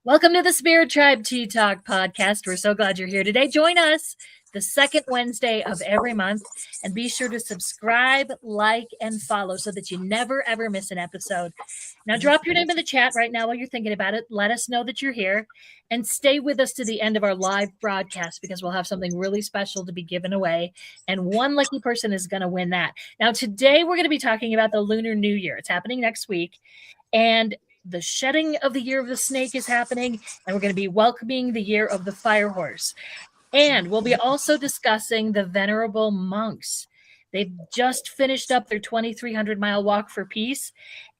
Welcome to the Spirit Tribe Tea Talk podcast. We're so glad you're here today. Join us the second Wednesday of every month, and be sure to subscribe, like, and follow so that you never, ever miss an episode. Now, drop your name in the chat right now while you're thinking about it. Let us know that you're here, and stay with us to the end of our live broadcast because we'll have something really special to be given away, and one lucky person is going to win that. Now, today we're going to be talking about the Lunar New Year. It's happening next week, and the shedding of the year of the snake is happening, and we're going to be welcoming the year of the fire horse. And we'll be also discussing the venerable monks. They've just finished up their 2,300-mile walk for peace.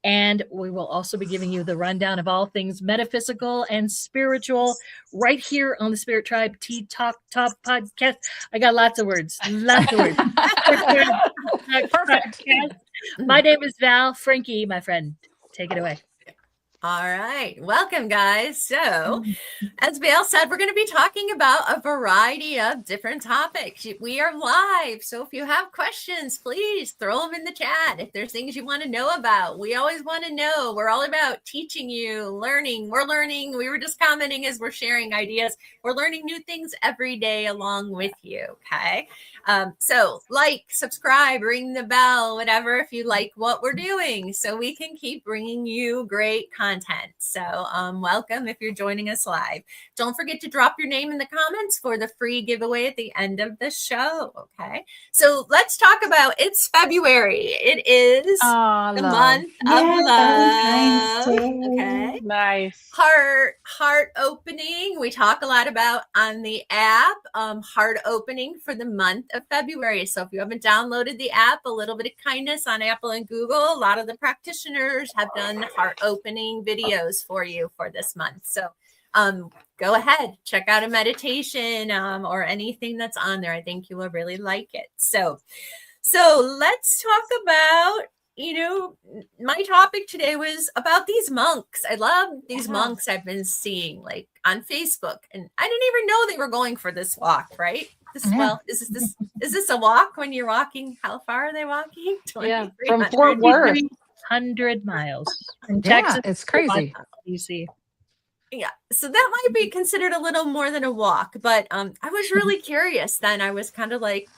And we will also be giving you the rundown of all things metaphysical and spiritual right here on the Spirit Tribe Tea Talk podcast. I got lots of words. Perfect. My name is Val. Frankie, my friend, take it away. All right. Welcome, guys. So, as Val said, we're going to be talking about a variety of different topics. We are live. So, if you have questions, please throw them in the chat. If there's things you want to know about, we always want to know. We're all about teaching you, learning. We're learning. We were just commenting as we're sharing ideas. We're learning new things every day along with you. Okay. So like, subscribe, ring the bell, whatever, if you like what we're doing, so we can keep bringing you great content. So welcome if you're joining us live. Don't forget to drop your name in the comments for the free giveaway at the end of the show. Okay. So let's talk about, it's February. It is the month of love. Okay. Nice. Heart opening. We talk a lot about on the app, heart opening for the month of February. So if you haven't downloaded the app, a little bit of kindness on Apple and Google. A lot of the practitioners have done heart opening videos for you for this month. So go ahead, check out a meditation or anything that's on there. I think you will really like it. So let's talk about, my topic today was about these monks. I love these monks I've been seeing like on Facebook, and I didn't even know they were going for this walk, right? Well, is this a walk when you're walking? How far are they walking? Yeah, from Fort Worth. 100 miles. From Texas, it's crazy. DC. Yeah, so that might be considered a little more than a walk, but I was really curious then. I was kind of like,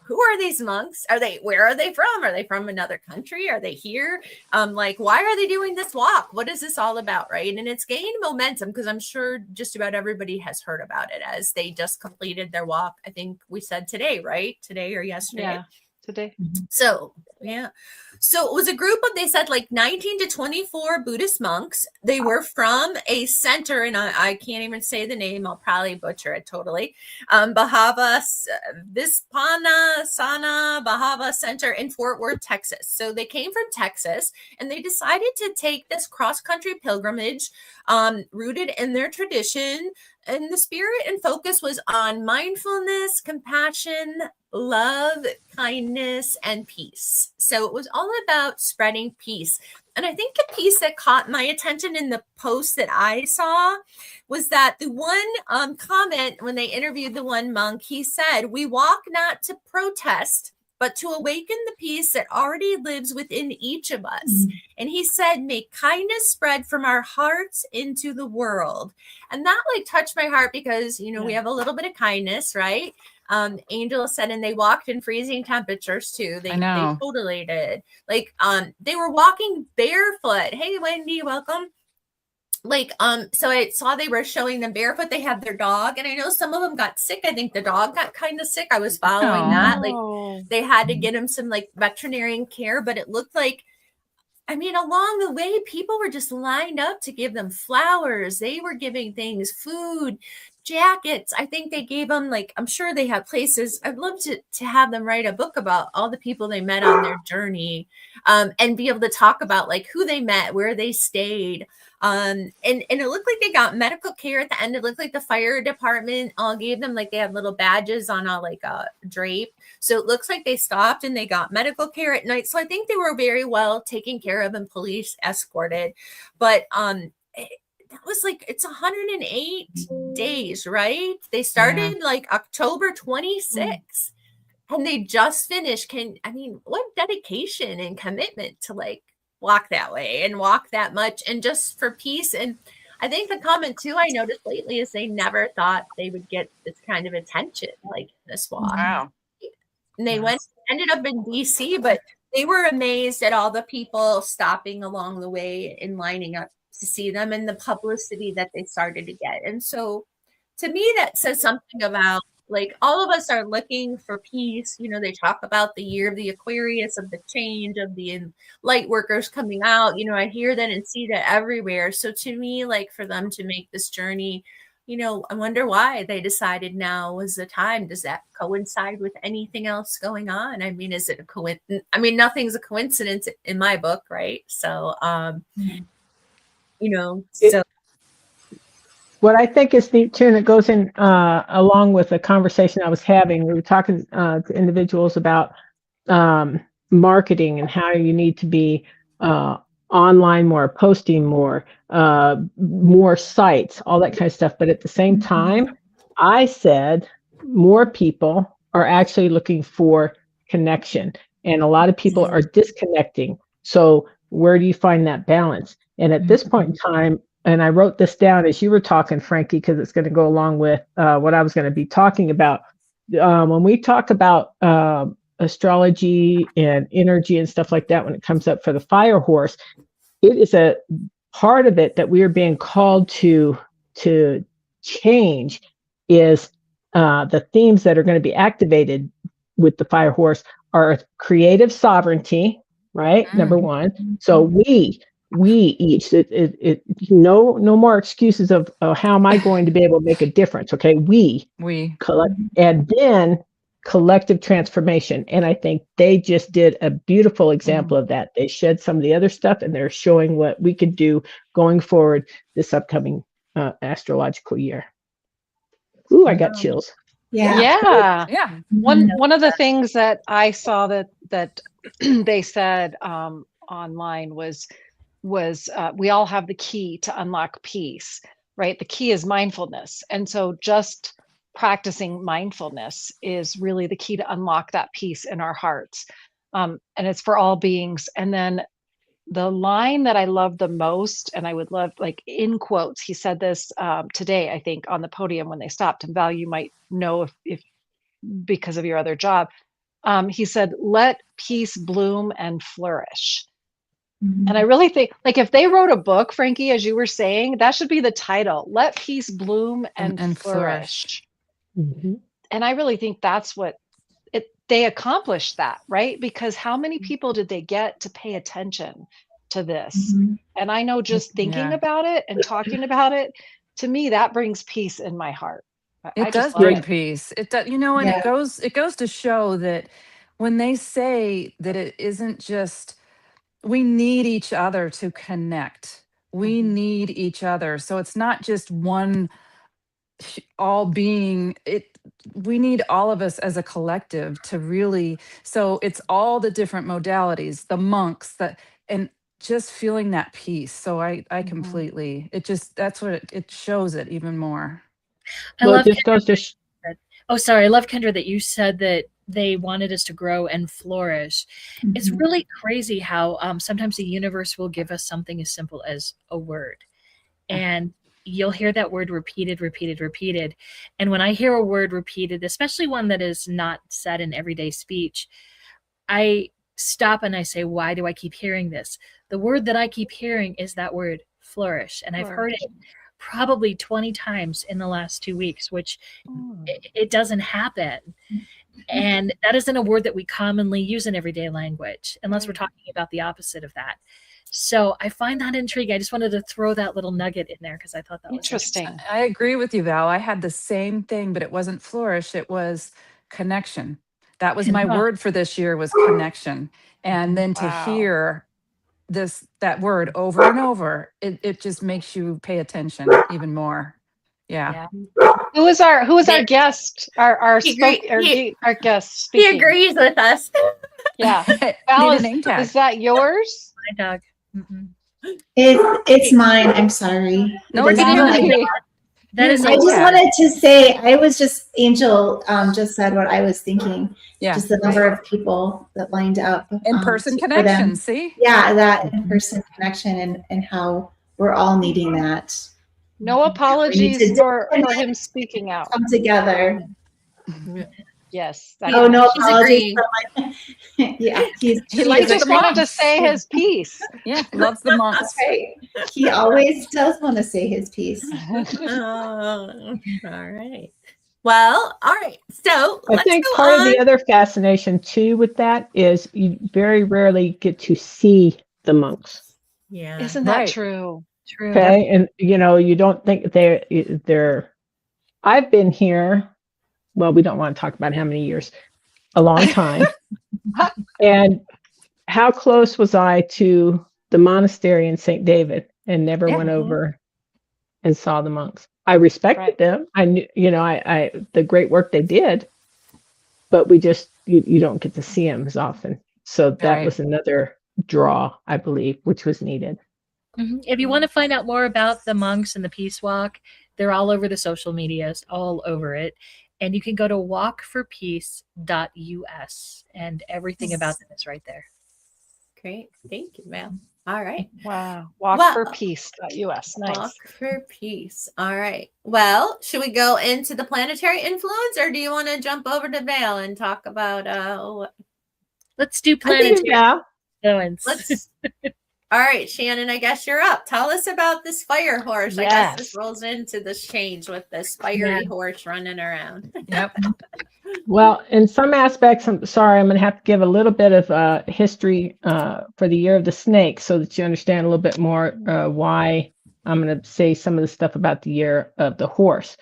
who are these monks? Where are they from? Are they from another country? Are they here? Why are they doing this walk? What is this all about? Right. And it's gained momentum because I'm sure just about everybody has heard about it as they just completed their walk. I think we said today, right? Today or yesterday. Yeah, today. So, yeah. So it was a group of, they said 19 to 24 Buddhist monks. They were from a center, and I can't even say the name. I'll probably butcher it totally. Bahava Vispana Sana Bahava Center in Fort Worth, Texas. So they came from Texas, and they decided to take this cross-country pilgrimage rooted in their tradition. And the spirit and focus was on mindfulness, compassion, love, kindness, and peace. So it was all about spreading peace. And I think a piece that caught my attention in the post that I saw was that the one comment when they interviewed the one monk, he said, "We walk not to protest, but to awaken the peace that already lives within each of us." Mm-hmm. And he said, "May kindness spread from our hearts into the world." And that touched my heart because, we have a little bit of kindness, right? Angela said, and they walked in freezing temperatures too. They totally did. They were walking barefoot. Hey, Wendy, welcome. So I saw they were showing them barefoot. They had their dog, and I know some of them got sick. I think the dog got kind of sick. I was following that. They had to get him some veterinarian care, but it looked like, along the way, people were just lined up to give them flowers. They were giving things, food, jackets. I think they gave them I'm sure they have places. I'd love to have them write a book about all the people they met on their journey, and be able to talk about who they met, where they stayed. And it looked like they got medical care at the end. It looked like the fire department gave them they had little badges on a drape. So it looks like they stopped and they got medical care at night. So I think they were very well taken care of and police escorted. But that was it's 108 days, right? They started October 26th. And they just finished. What dedication and commitment to walk that way and walk that much and just for peace. And I think the comment too I noticed lately is they never thought they would get this kind of attention like this walk. Wow. And they ended up in DC, but they were amazed at all the people stopping along the way and lining up to see them and the publicity that they started to get. And so to me, that says something about like all of us are looking for peace. You know, they talk about the year of the Aquarius, of the change, of the light workers coming out. You know, I hear that and see that everywhere. So to me, like for them to make this journey, you know, I wonder why they decided now was the time. Does that coincide with anything else going on? I mean, is it a coincidence? I mean, nothing's a coincidence in my book, right? So, you know, so. What I think is neat too, and it goes in along with the conversation I was having. We were talking to individuals about marketing and how you need to be online more, posting more, more sites, all that kind of stuff. But at the same time, I said more people are actually looking for connection, and a lot of people are disconnecting. So where do you find that balance? And at this point in time, and I wrote this down as you were talking, Frankie, because it's going to go along with what I was going to be talking about. When we talk about astrology and energy and stuff like that, when it comes up for the fire horse, it is a part of it that we are being called to change is the themes that are going to be activated with the fire horse are creative sovereignty, right? Number one. So we each, no more excuses of how am I going to be able to make a difference? Okay, we collect, and then collective transformation. And I think they just did a beautiful example of that. They shed some of the other stuff, and they're showing what we could do going forward this upcoming astrological year. Ooh, I got chills. Yeah. One of the things that I saw that they said online was we all have the key to unlock peace, right? The key is mindfulness. And so just practicing mindfulness is really the key to unlock that peace in our hearts. And it's for all beings. And then the line that I love the most, and I would love, like in quotes, he said this today, I think, on the podium when they stopped, and Val, you might know if because of your other job. He said, "Let peace bloom and flourish." And I really think, like, if they wrote a book, Frankie, as you were saying, that should be the title: "Let Peace Bloom and Flourish." And I really think that's what they accomplished, that, right? Because how many people did they get to pay attention to this? And I know just thinking about it and talking about it, to me, that brings peace in my heart. It does bring peace. It does, you know, and it goes to show that when they say that it isn't just, we need each other to connect. We need each other. So it's not just one all being, we need all of us as a collective to really, so it's all the different modalities, the monks, and just feeling that peace. So I completely, that's what it shows it even more. I love Kendra. Sorry. I love, Kendra, that you said that they wanted us to grow and flourish. It's really crazy how sometimes the universe will give us something as simple as a word. And you'll hear that word repeated. And when I hear a word repeated, especially one that is not said in everyday speech, I stop and I say, why do I keep hearing this? The word that I keep hearing is that word flourish. And I've heard it probably 20 times in the last 2 weeks, which it doesn't happen. And that isn't a word that we commonly use in everyday language, unless we're talking about the opposite of that. So I find that intriguing. I just wanted to throw that little nugget in there because I thought that was interesting. I agree with you, Val. I had the same thing, but it wasn't flourish. It was connection. That was my word for this year, was connection. And then to hear that word over and over, it just makes you pay attention even more. Yeah. Who is our guest? Our guest speaking. He agrees with us. Yeah. Val, is that yours? My dog. It's mine. I'm sorry. No, it's not. That is. I just wanted to say, Angel just said what I was thinking. Yeah. Just the number of people that lined up. In-person connection, see? Yeah, that in-person connection and how we're all needing that. No apologies for him speaking out. Come together. Yes. Oh, no He's apologies. agreeing. Yeah, He He just wanted to say his piece. Yeah, loves the monks. That's right. He always does want to say his piece. Oh, all right. Well, all right. So I think part of the other fascination too with that is you very rarely get to see the monks. Yeah. Isn't that true? True. Okay. And you don't think they're I've been here. Well, we don't want to talk about how many years, a long time. And how close was I to the monastery in St. David and never went over and saw the monks. I respected them. I knew, I the great work they did, but we just, you don't get to see them as often. So that was another draw, I believe, which was needed. If you want to find out more about the monks and the Peace Walk, they're all over the social medias, all over it. And you can go to walkforpeace.us and everything about them is right there. Great. Thank you, Val. All right. Wow. Walkforpeace.us. Nice. Walk for peace. All right. Well, should we go into the planetary influence or do you want to jump over to Val and talk about Let's do planetary influence. All right, Shannon, I guess you're up. Tell us about this fire horse. Yes. I guess this rolls into this change with this fiery horse running around. Yep. Well, in some aspects, I'm sorry, I'm going to have to give a little bit of history for the year of the snake so that you understand a little bit more why I'm going to say some of the stuff about the year of the horse.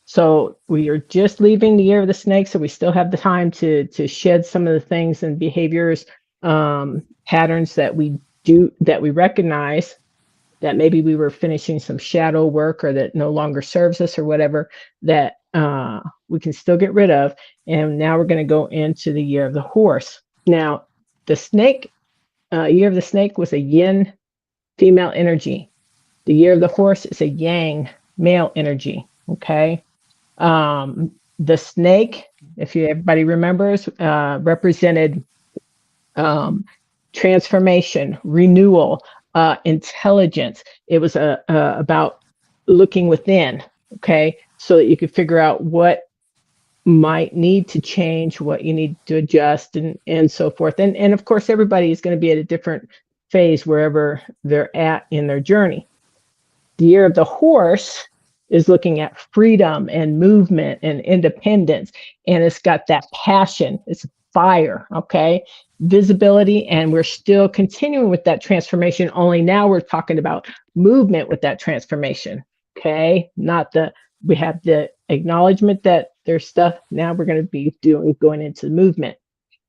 So we are just leaving the year of the snake, so we still have the time to shed some of the things and behaviors, patterns that we recognize that maybe we were finishing some shadow work or that no longer serves us or whatever, that we can still get rid of. And now we're going to go into the year of the horse. Now, the snake, year of the snake was a yin female energy. The year of the horse is a yang male energy. Okay. The snake, if everybody remembers, represented transformation, renewal, intelligence. It was about looking within, okay, so that you could figure out what might need to change, what you need to adjust, and so forth. And of course, everybody is going to be at a different phase wherever they're at in their journey. The year of the horse is looking at freedom and movement and independence, and it's got that passion. It's fire, okay, visibility, and we're still continuing with that transformation, only now we're talking about movement with that transformation, okay, we have the acknowledgement that there's stuff, now we're going to be going into movement.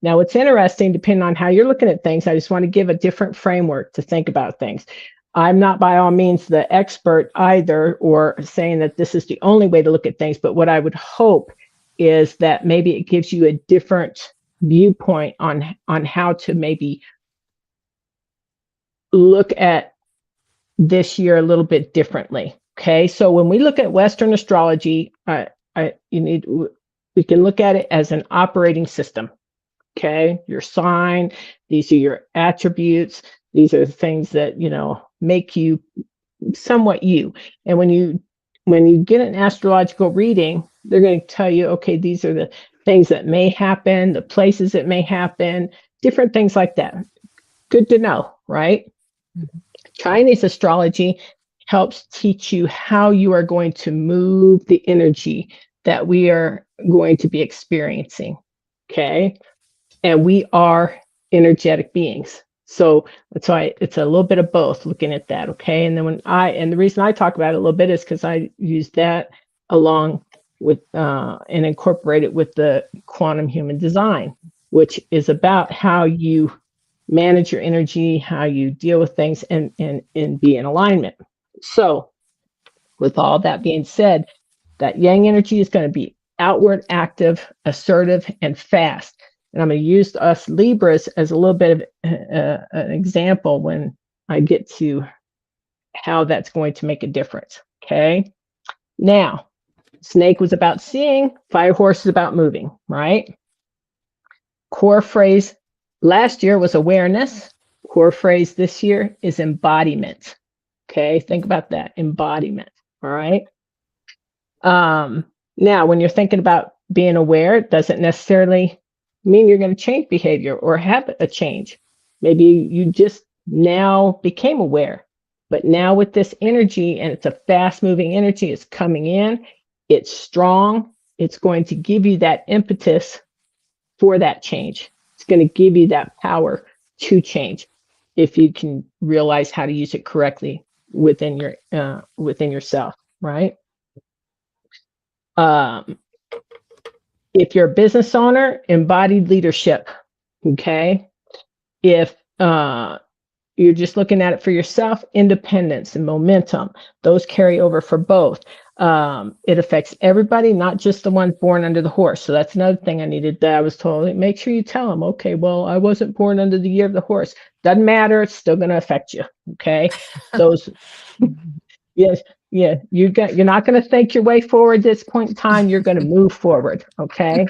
Now, what's interesting, depending on how you're looking at things, I just want to give a different framework to think about things. I'm not by all means the expert either, or saying that this is the only way to look at things, but what I would hope is that maybe it gives you a different viewpoint on how to maybe look at this year a little bit differently. Okay, so when we look at Western astrology, we can look at it as an operating system. Okay, your sign, these are your attributes, these are the things that make you somewhat you. And when you get an astrological reading, they're going to tell you, okay, these are the things that may happen, the places that may happen, different things like that. Good to know, right? Mm-hmm. Chinese astrology helps teach you how you are going to move the energy that we are going to be experiencing, okay? And we are energetic beings. So that's why it's a little bit of both looking at that, okay? And then the reason I talk about it a little bit is because I use that along with and incorporate it with the quantum human design, which is about how you manage your energy, how you deal with things, and be in alignment. So with all that being said, that yang energy is going to be outward, active, assertive, and fast. And I'm going to use us Libras as a little bit of an example when I get to how that's going to make a difference. Okay. Now, snake was about seeing, fire horse is about moving, right? Core phrase last year was awareness. Core phrase this year is embodiment. Okay. Think about that, embodiment, All right. Now, when you're thinking about being aware, it doesn't necessarily mean you're going to change behavior or have a change. Maybe you just now became aware, but now with this energy, and it's a fast moving energy, it's coming in, it's strong, it's going to give you that impetus for that change. It's going to give you that power to change if you can realize how to use it correctly within yourself, right? If you're a business owner, embodied leadership, okay? If you're just looking at it for yourself, independence and momentum, those carry over for both. It affects everybody, not just the ones born under the horse. So that's another thing I was told, make sure you tell them, okay, well, I wasn't born under the year of the horse. Doesn't matter, it's still going to affect you, okay? Those, yes. Yeah, you're not going to think your way forward at this point in time. You're going to move forward, okay?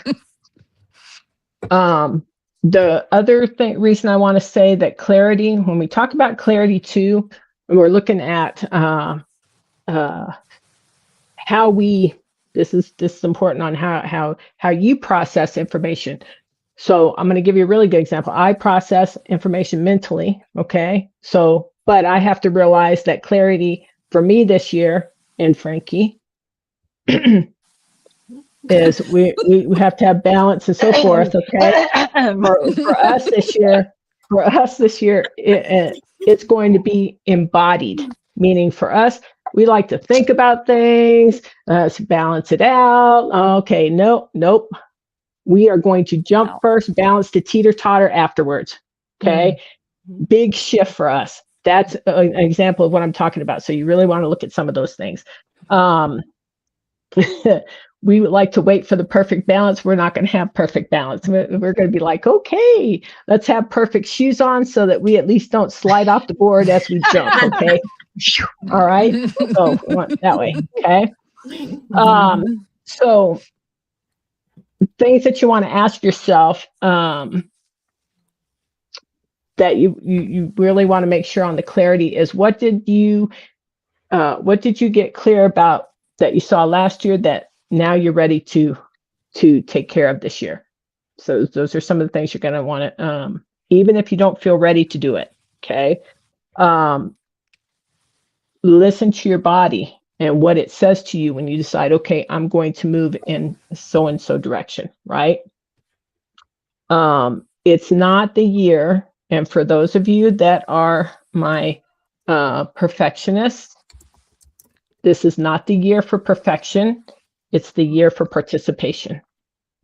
The other reason I want to say that clarity, when we talk about clarity too, and we're looking at how this is important on how you process information. So I'm going to give you a really good example. I process information mentally, okay? So, but I have to realize that clarity for me this year, and Frankie, is we have to have balance and so forth, okay? For us this year, it's going to be embodied, meaning for us, we like to think about things, balance it out. Okay, nope. We are going to jump first, balance to teeter-totter afterwards, okay? Big shift for us. That's an example of what I'm talking about. So you really want to look at some of those things. We would like to wait for the perfect balance. We're not going to have perfect balance. We're going to be like, okay, let's have perfect shoes on so that we at least don't slide off the board as we jump, okay? All right? So we want that way, okay? So things that you want to ask yourself, that you really want to make sure on the clarity is what did you get clear about that you saw last year that now you're ready to take care of this year. So those are some of the things you're going to want to, even if you don't feel ready to do it, okay? Listen to your body and what it says to you when you decide, okay, I'm going to move in so and so direction, right? It's not the year. And for those of you that are my perfectionists, this is not the year for perfection. It's the year for participation.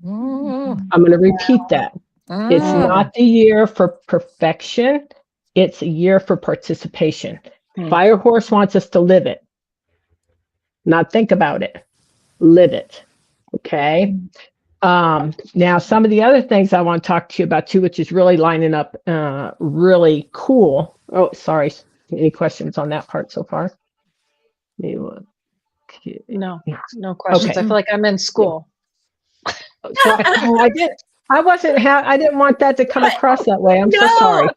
I'm going to repeat that. It's not the year for perfection. It's a year for participation. Fire Horse wants us to live it, not think about it. Live it. Okay. Now, some of the other things I want to talk to you about too, which is really lining up really cool. Oh, sorry. Any questions on that part so far? Okay. No questions. Okay. I feel like I'm in school. So I didn't want that to come across that way. I'm so sorry.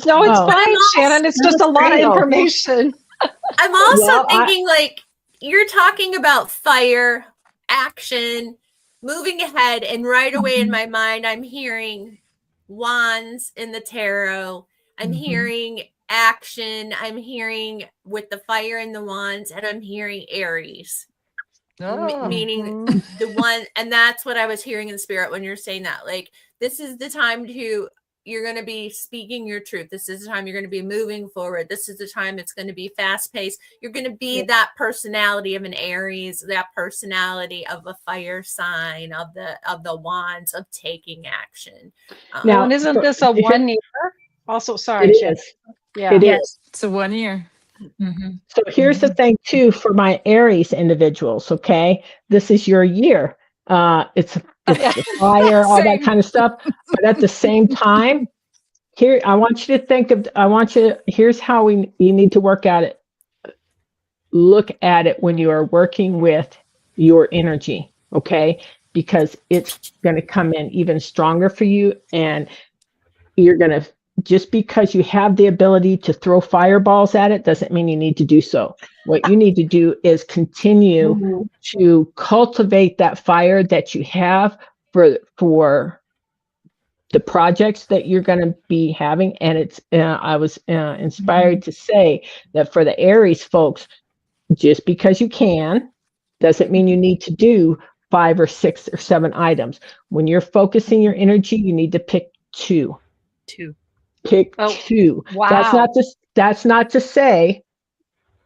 No, it's fine, Shannon. It's just a lot of information. I'm also thinking like you're talking about fire, action, moving ahead, and right away in my mind, I'm hearing wands in the tarot. I'm hearing action. I'm hearing with the fire and the wands, and I'm hearing Aries. Meaning the one, and that's what I was hearing in spirit when you're saying that. Like, this is the time you're going to be speaking your truth. This is the time you're going to be moving forward. This is the time it's going to be fast paced. You're going to be that personality of an Aries, that personality of a fire sign, of the wands, of taking action. Now, and isn't this a 1 year? Also, sorry, it is. Yeah, it is. It's a 1 year. So here's the thing too, for my Aries individuals. Okay, this is your year. It's the fire, all that kind of stuff. But at the same time, here I want you to think of. Here's how you need to work at it. Look at it when you are working with your energy. Okay, because it's going to come in even stronger for you, and you're going to. Just because you have the ability to throw fireballs at it doesn't mean you need to do so. What you need to do is continue to cultivate that fire that you have for the projects that you're going to be having. And it's I was inspired to say that for the Aries folks, just because you can doesn't mean you need to do 5 or 6 or 7 items. When you're focusing your energy, you need to pick 2. Pick 2. Wow. That's not to say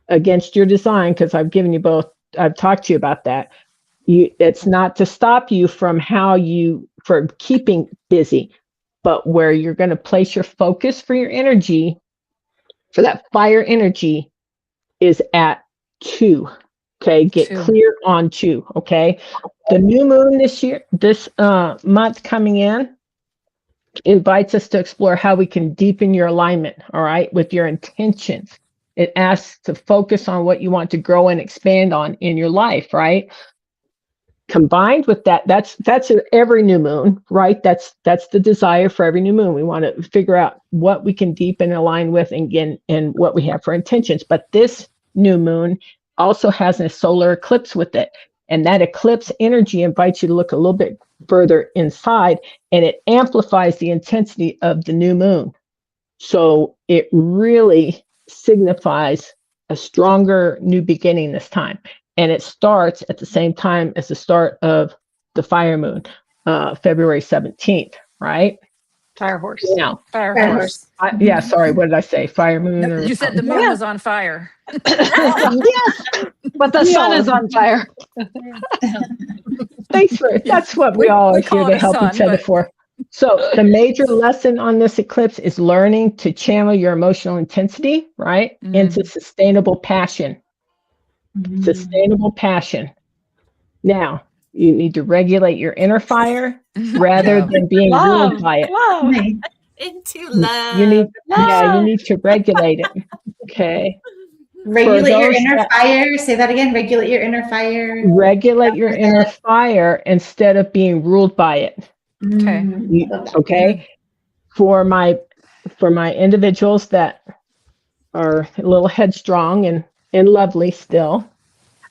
against your design, because I've given you both. I've talked to you about that. It's not to stop you from from keeping busy, but where you're going to place your focus for your energy, for that fire energy, is at 2. Okay, get 2. clear on 2. Okay, the new moon this month coming in, invites us to explore how we can deepen your alignment. All right, with your intentions. It asks to focus on what you want to grow and expand on in your life. Right. Combined with that, that's every new moon, right? That's the desire for every new moon. We want to figure out what we can deepen and align with and what we have for intentions. But this new moon also has a solar eclipse with it. And that eclipse energy invites you to look a little bit further inside, and it amplifies the intensity of the new moon. So it really signifies a stronger new beginning this time. And it starts at the same time as the start of the fire moon, February 17th, right? Fire horse. Now, Fire horse. yeah, sorry, what did I say? Fire moon? Or You said the moon was on fire. Yes, But the sun is on fire. thanks for that's what we all are call here it to a help sun, each other but- for. So the major lesson on this eclipse is learning to channel your emotional intensity, right, into sustainable passion. Sustainable passion. Now, you need to regulate your inner fire rather than being ruled by it. Love. Into love. You need to regulate it. Okay. Regulate your inner fire. Say that again. Regulate your inner fire. Regulate your inner fire instead of being ruled by it. Okay. Okay. For my individuals that are a little headstrong and lovely still,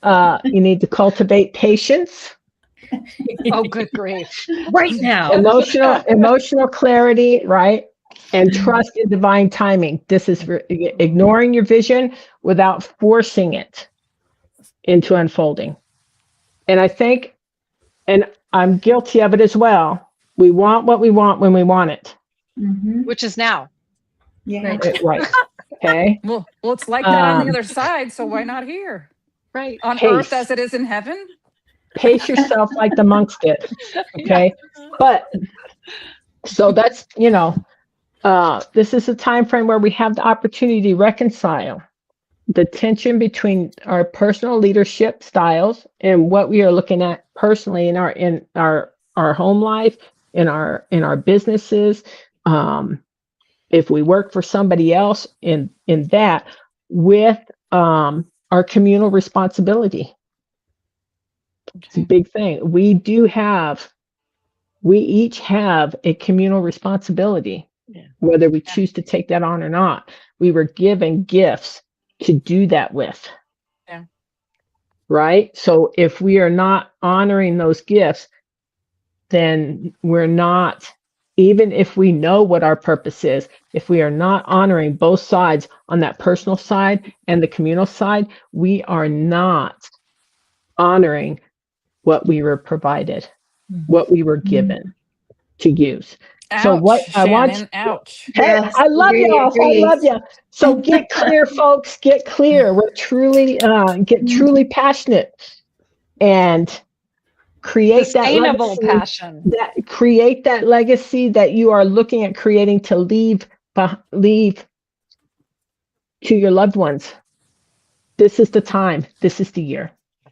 you need to cultivate patience. Oh, good grief. Right now. Emotional clarity, right? And trust in divine timing. This is ignoring your vision without forcing it into unfolding. And I think, and I'm guilty of it as well, we want what we want when we want it. Which is now. Yeah. Right. Okay. Well, it's like that on the other side, so why not here? Right. On earth as it is in heaven? Pace yourself like the monks did. Okay. But so that's, this is a time frame where we have the opportunity to reconcile the tension between our personal leadership styles and what we are looking at personally in our home life, in our businesses. If we work for somebody else in that, with our communal responsibility. It's a big thing. We each have a communal responsibility, whether we choose to take that on or not. We were given gifts to do that with. Yeah. Right? So if we are not honoring those gifts, then we're not, even if we know what our purpose is, if we are not honoring both sides on that personal side and the communal side, we are not honoring what we were provided, what we were given to use. Ouch, so what Shannon, I want, ouch. hey, Yes, I love agree, y'all. agree. I love you. So get clear, folks. Get clear. We're truly truly passionate and create Sustainable that legacy, passion. create that legacy that you are looking at creating to leave to your loved ones. This is the time. This is the year.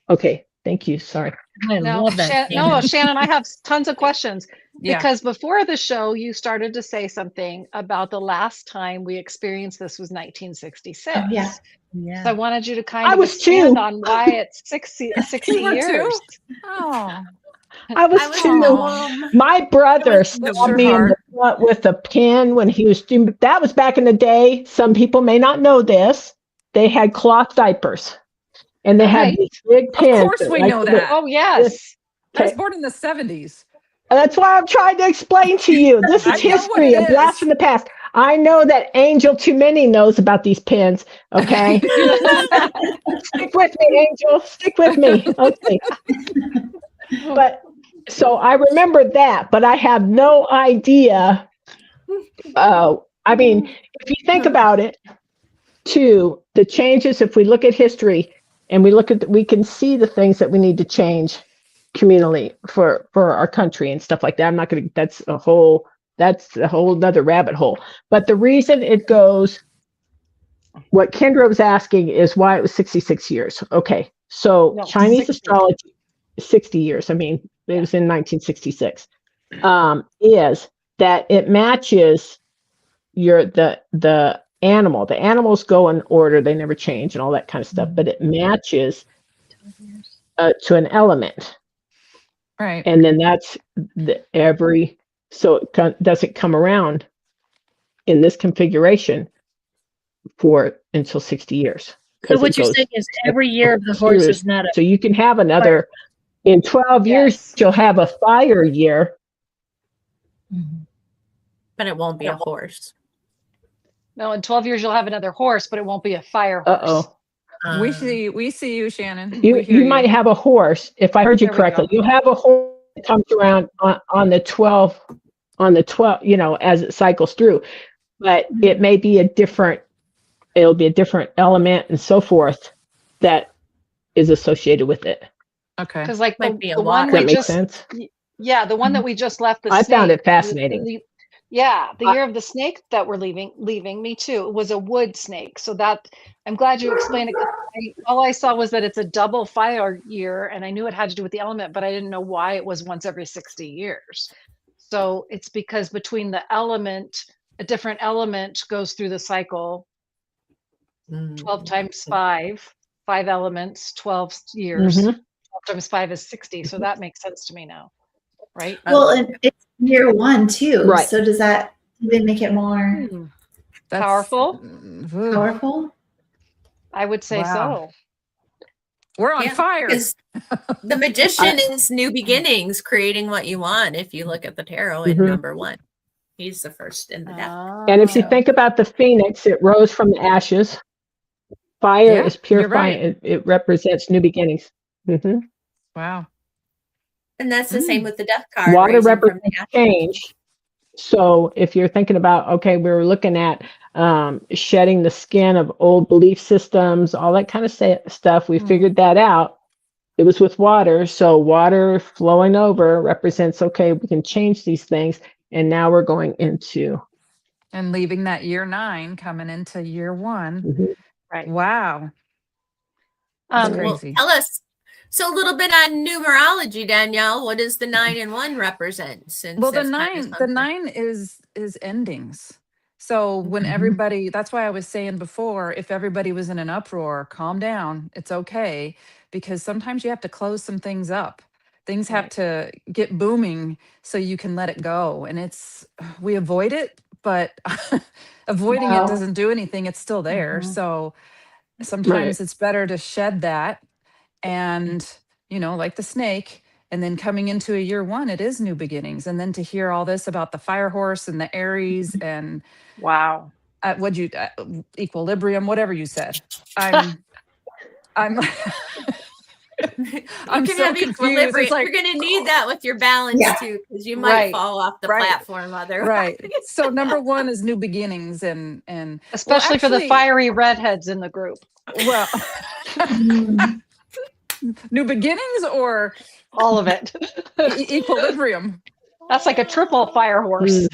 Okay. Thank you. Sorry. I love that. Shannon, I have tons of questions. Yeah. Because before the show, you started to say something about the last time we experienced this was 1966. Oh, yeah. So I wanted you to kind I of was expand too. on why it's 60 You were years. too? Oh, I was too. home. My brother Bless stabbed your me in the heart. butt with a pin when he was doing. That was back in the day. Some people may not know this. They had cloth diapers. and they have these big pins. Of course we know that. Oh, yes. I was born in the 70s. That's why I'm trying to explain to you. This is history, a blast from the past. I know that Angel Too Many knows about these pins. Okay. Stick with me, Angel. Stick with me. Okay. But so I remember that, but I have no idea. I mean, if you think about it, too, the changes, if we look at history and we can see the things that we need to change communally for our country and stuff like that. I'm not going to, that's a whole nother rabbit hole. But the reason it goes, what Kendra was asking is why it was 66 years. Okay. So no, Chinese 60. Astrology, 60 years. I mean, it was in 1966, is that it matches the animal. The animals go in order. They never change and all that kind of stuff, but it matches to an element. Right. And then that's so it doesn't come around in this configuration until 60 years. So what you're saying is every year of the horse is not so you can have another, in 12 years, you'll have a fire year. But it won't be a horse. No, in 12 years, you'll have another horse, but it won't be a fire horse. Uh-oh. We see you, Shannon. You might have a horse, if I heard you correctly. You'll have a horse that comes around on the 12, as it cycles through. But it may be it'll be a different element and so forth that is associated with it. Okay. Because like might be the one we makes sense? Yeah, the one that we just left. I found it fascinating. The year of the snake that we're leaving me too. It was a wood snake. So that I'm glad you explained it. All I saw was that it's a double fire year, and I knew it had to do with the element, but I didn't know why it was once every 60 years. So it's because between the element, a different element goes through the cycle. 12 times 5 elements, 12 years. 12 times 5 is 60. So that makes sense to me now, right? Well, and it's year 1 too. Right. So does that even make it more powerful? Powerful? I would say so. We're on fire. The magician is new beginnings, creating what you want. If you look at the tarot in number 1, he's the first in the deck. And if you think about the phoenix, it rose from the ashes. Fire is pure fire. It represents new beginnings. Wow. And that's the same with the death card. Water represents change. So if you're thinking about, okay, we were looking at shedding the skin of old belief systems, all that kind of stuff. We figured that out. It was with water. So water flowing over represents, okay, we can change these things. And now we're going into. And leaving that year 9, coming into year 1. Right. Wow. That's crazy. Well, tell us. So a little bit on numerology, Danielle. What does the 9 and 1 represent? Well, the 9 is endings. So when everybody, that's why I was saying before, if everybody was in an uproar, calm down. It's okay, because sometimes you have to close some things up. Things have to get booming so you can let it go. And we avoid it, but avoiding it doesn't do anything. It's still there. So sometimes it's better to shed that. And, like the snake, and then coming into a year 1, it is new beginnings. And then to hear all this about the fire horse and the Aries and equilibrium, whatever you said. I'm so confused. It's like, you're going to need that with your balance too, because you might fall off the platform otherwise. Right. So number 1 is new beginnings, and especially for the fiery redheads in the group. Well, new beginnings or all of it. Equilibrium. That's like a triple fire horse.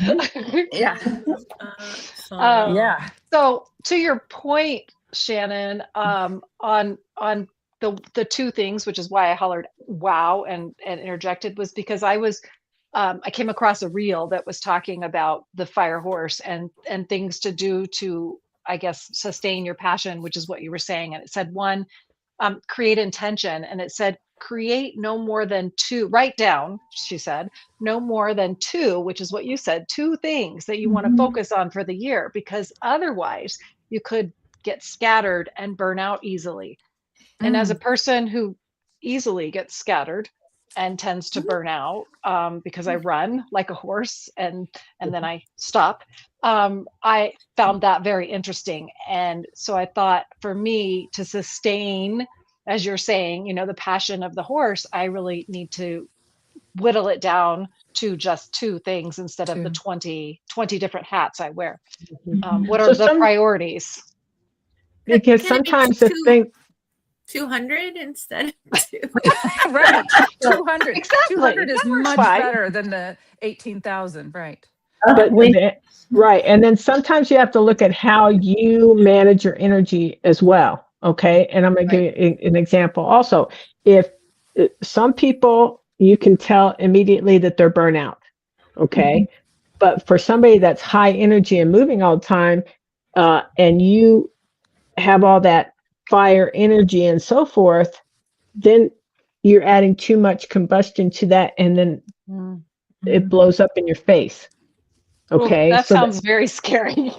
So to your point, Shannon, on the 2 things, which is why I hollered wow and interjected, was because I came across a reel that was talking about the fire horse and things to do to, I guess, sustain your passion, which is what you were saying. And it said 1, create intention. And it said, create no more than 2, write down, she said, no more than 2, which is what you said, 2 things that you want to focus on for the year, because otherwise you could get scattered and burn out easily. And as a person who easily gets scattered and tends to burn out because I run like a horse and then I stop, I found that very interesting. And so I thought, for me to sustain, as you're saying, you know, the passion of the horse, I really need to whittle it down to just 2 things instead of the 20 different hats I wear. What are the priorities? Because Can it be sometimes the thing 200 instead of 2? Right. 200. Exactly. 200 is That works much fine. better than the 18,000. Right. But right. And then sometimes you have to look at how you manage your energy as well. Okay. And I'm going to give you an example also. If some people, you can tell immediately that they're burnout. Okay. But for somebody that's high energy and moving all the time, and you have all that fire energy and so forth, then you're adding too much combustion to that. And then it blows up in your face. Okay. Ooh, that sounds very scary.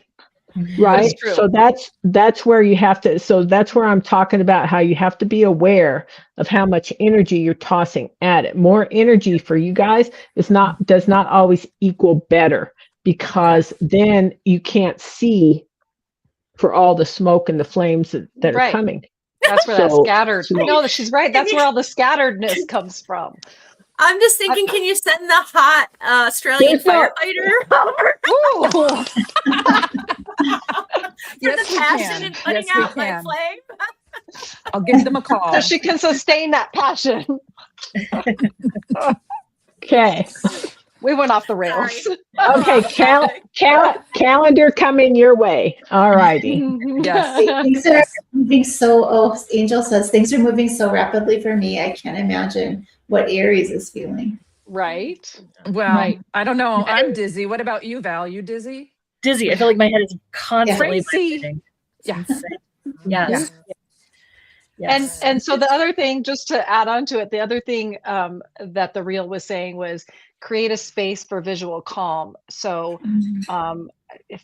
Right. So that's where you have to, so that's where I'm talking about how you have to be aware of how much energy you're tossing at it. More energy for you guys does not always equal better, because then you can't see for all the smoke and the flames that are coming. That's where that scattered. No, she's right. That's where all the scatteredness comes from. I'm just thinking, can you send the hot Australian firefighter over? Ooh. For the passion and putting out my flame? I'll give them a call. So she can sustain that passion. Okay. We went off the rails. Okay, calendar coming your way. All righty. Yes. Things are moving Angel says, things are moving so rapidly for me. I can't imagine what Aries is feeling. Right. Well, I don't know. I'm dizzy. What about you, Val? You dizzy? Dizzy. I feel like my head is constantly vibrating. Yeah. Yes. Yes. And so the other thing, just to add on to it, the other thing that the reel was saying was create a space for visual calm. So if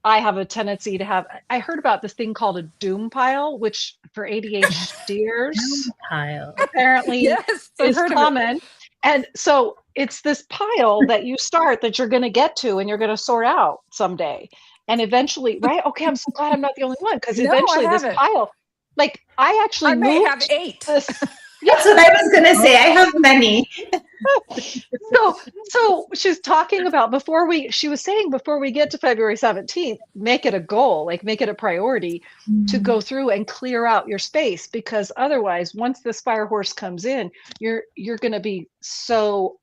I have a tendency to have, I heard about this thing called a doom pile, which for ADHDers apparently is common. And so it's this pile that you start that you're going to get to and you're going to sort out someday. And eventually, right? Okay, I'm so glad I'm not the only one, because eventually this pile, like I actually may have 8. That's what I was going to say. I have many. So she's talking about before we get to February 17th, make it a goal, like make it a priority to go through and clear out your space, because otherwise, once this fire horse comes in, you're going to be so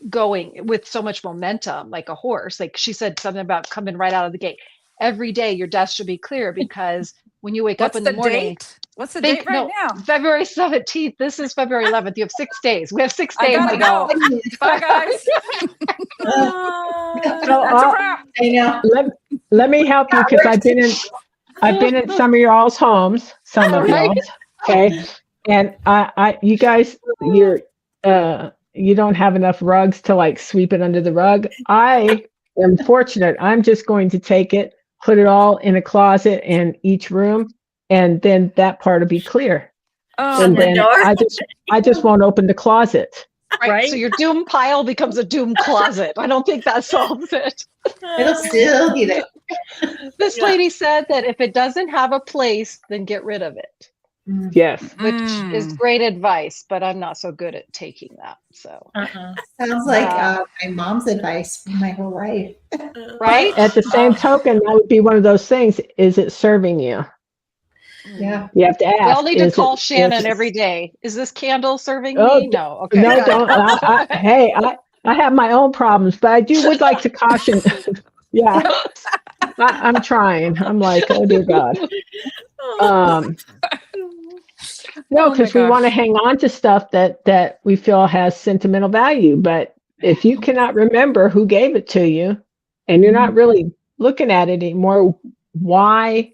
going with so much momentum, like a horse. Like she said something about coming right out of the gate. Every day your desk should be clear, because when you wake up in the morning, date? What's the date right now? February 17th. This is February 11th. You have 6 days. We have 6 days to go. Bye, guys. That's a wrap. I know. Let me help you, because I've been in some of y'all's homes, okay, and you guys, you don't have enough rugs to like sweep it under the rug. I am fortunate. I'm just going to take it, put it all in a closet in each room, and then that part will be clear. And then I just won't open the closet. Right. So your doom pile becomes a doom closet. I don't think that solves it. It'll still be there. This lady said that if it doesn't have a place, then get rid of it. Yes. Which is great advice, but I'm not so good at taking that. So sounds like my mom's advice for my whole life. Right. At the same token, that would be one of those things. Is it serving you? Yeah. You have to ask. We all need to call Shannon every day. Is this candle serving me? No. Okay. No, don't. Hey, I have my own problems, but I would like to caution. Yeah. I'm trying. I'm like, oh dear God. No, because we want to hang on to stuff that we feel has sentimental value. But if you cannot remember who gave it to you, and you're not really looking at it anymore, why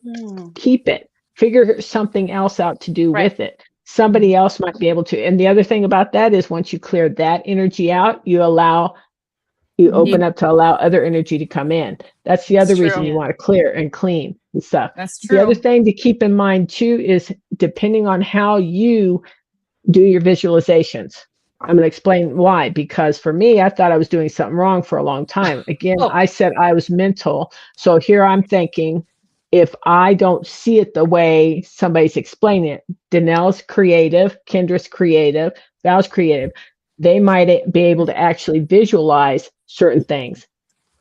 keep it? Figure something else out to do with it. Somebody else might be able to. And the other thing about that is once you clear that energy out, you allow, You open up to allow other energy to come in. That's the other reason you want to clear and clean and stuff. That's true. The other thing to keep in mind too is depending on how you do your visualizations. I'm going to explain why, because for me, I thought I was doing something wrong for a long time. Again, I said I was mental. So here I'm thinking, if I don't see it the way somebody's explaining it, Danelle's creative, Kendra's creative, Val's creative, they might be able to actually visualize certain things.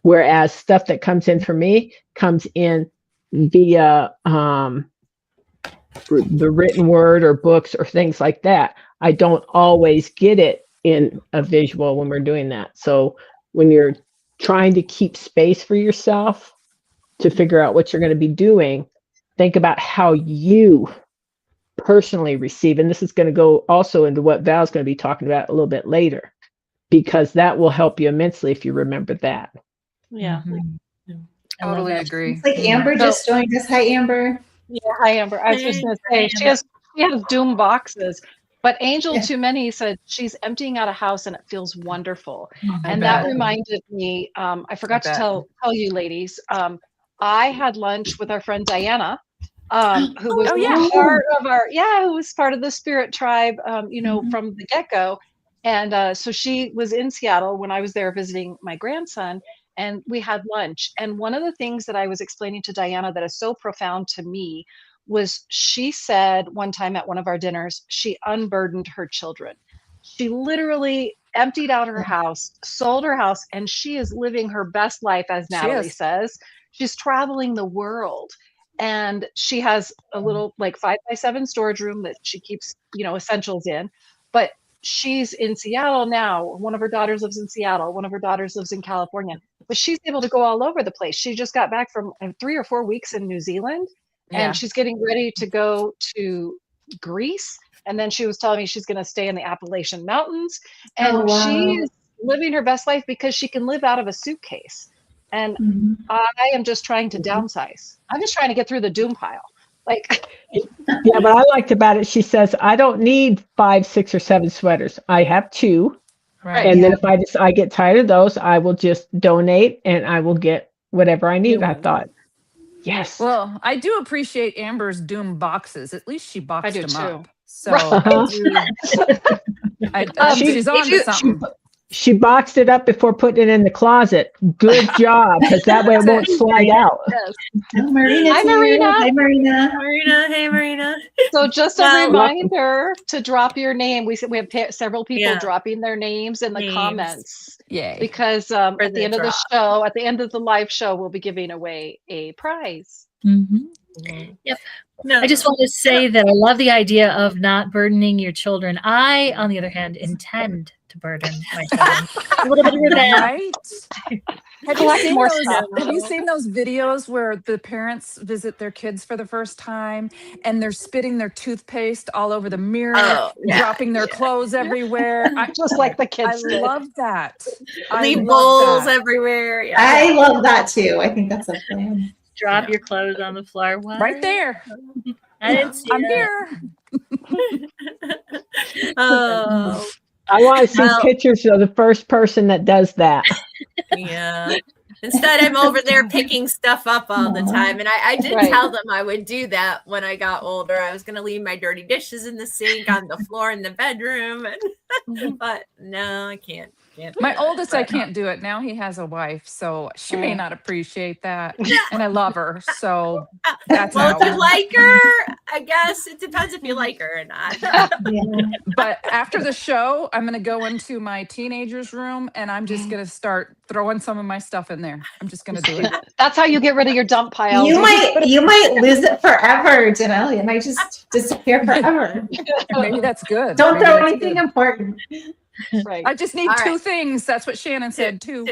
Whereas stuff that comes in for me comes in via the written word or books or things like that. I don't always get it in a visual when we're doing that. So when you're trying to keep space for yourself to figure out what you're going to be doing, think about how you personally receive. And this is going to go also into what Val's going to be talking about a little bit later, because that will help you immensely if you remember that. Yeah. Totally agree. It's like Amber just joined us. Hi, Amber. Yeah, hi, Amber. I was just going to say, she has doom boxes, but Angel Too Many said she's emptying out a house and it feels wonderful. And that reminded me, I forgot to tell you ladies, I had lunch with our friend Diana, who was part of who was part of the spirit tribe, from the get-go. And so she was in Seattle when I was there visiting my grandson, and we had lunch. And one of the things that I was explaining to Diana that is so profound to me was, she said one time at one of our dinners, she unburdened her children. She literally emptied out her house, sold her house, and she is living her best life, as Natalie says. She's traveling the world. And she has a little 5x7 storage room that she keeps, essentials in. But she's in Seattle now. One of her daughters lives in Seattle. One of her daughters lives in California. But she's able to go all over the place. She just got back from 3 or 4 weeks in New Zealand. And she's getting ready to go to Greece. And then she was telling me she's going to stay in the Appalachian Mountains. And she is living her best life because she can live out of a suitcase. And I am just trying to downsize. I'm just trying to get through the doom pile. But I liked about it, she says, I don't need 5, 6, or 7 sweaters. I have 2. Right. And then if I get tired of those, I will just donate and I will get whatever I need. I thought, yes. Well, I do appreciate Amber's doom boxes. At least she boxed them up. So she's on to something. She boxed it up before putting it in the closet. Good job, because that way it won't slide out. Yes. Hi, Marina. Hi, Marina. Marina. Hey, Marina. So just a reminder to drop your name. We have several people dropping their names in the comments. Yay. Because at the end of the show, at the end of the live show, we'll be giving away a prize. Yep. I just want to say that I love the idea of not burdening your children. I, on the other hand, intend to burden my children. A little bit of revenge. Right? Have you seen those videos where the parents visit their kids for the first time and they're spitting their toothpaste all over the mirror, dropping their clothes everywhere? Just like the kids I love that. Leave bowls everywhere. Yeah. I love that too. I think that's a plan. Drop your clothes on the floor. What? Right there. I didn't see I'm that. here. I want to see pictures of the first person that does that. Yeah. Instead, I'm over there picking stuff up all the time. And I did tell them I would do that when I got older. I was going to leave my dirty dishes in the sink, on the floor in the bedroom. But no, I can't. My oldest, I can't do it. Now he has a wife, so she may not appreciate that. And I love her, so that's if you like her, I guess it depends if you like her or not. But after the show, I'm going to go into my teenager's room and I'm just going to start throwing some of my stuff in there. I'm just going to do it. That's how you get rid of your dump pile. You might lose it forever, Danelle. It might just disappear forever. Maybe that's good. Don't throw anything important. Right. I just need two things. That's what Shannon said. Two.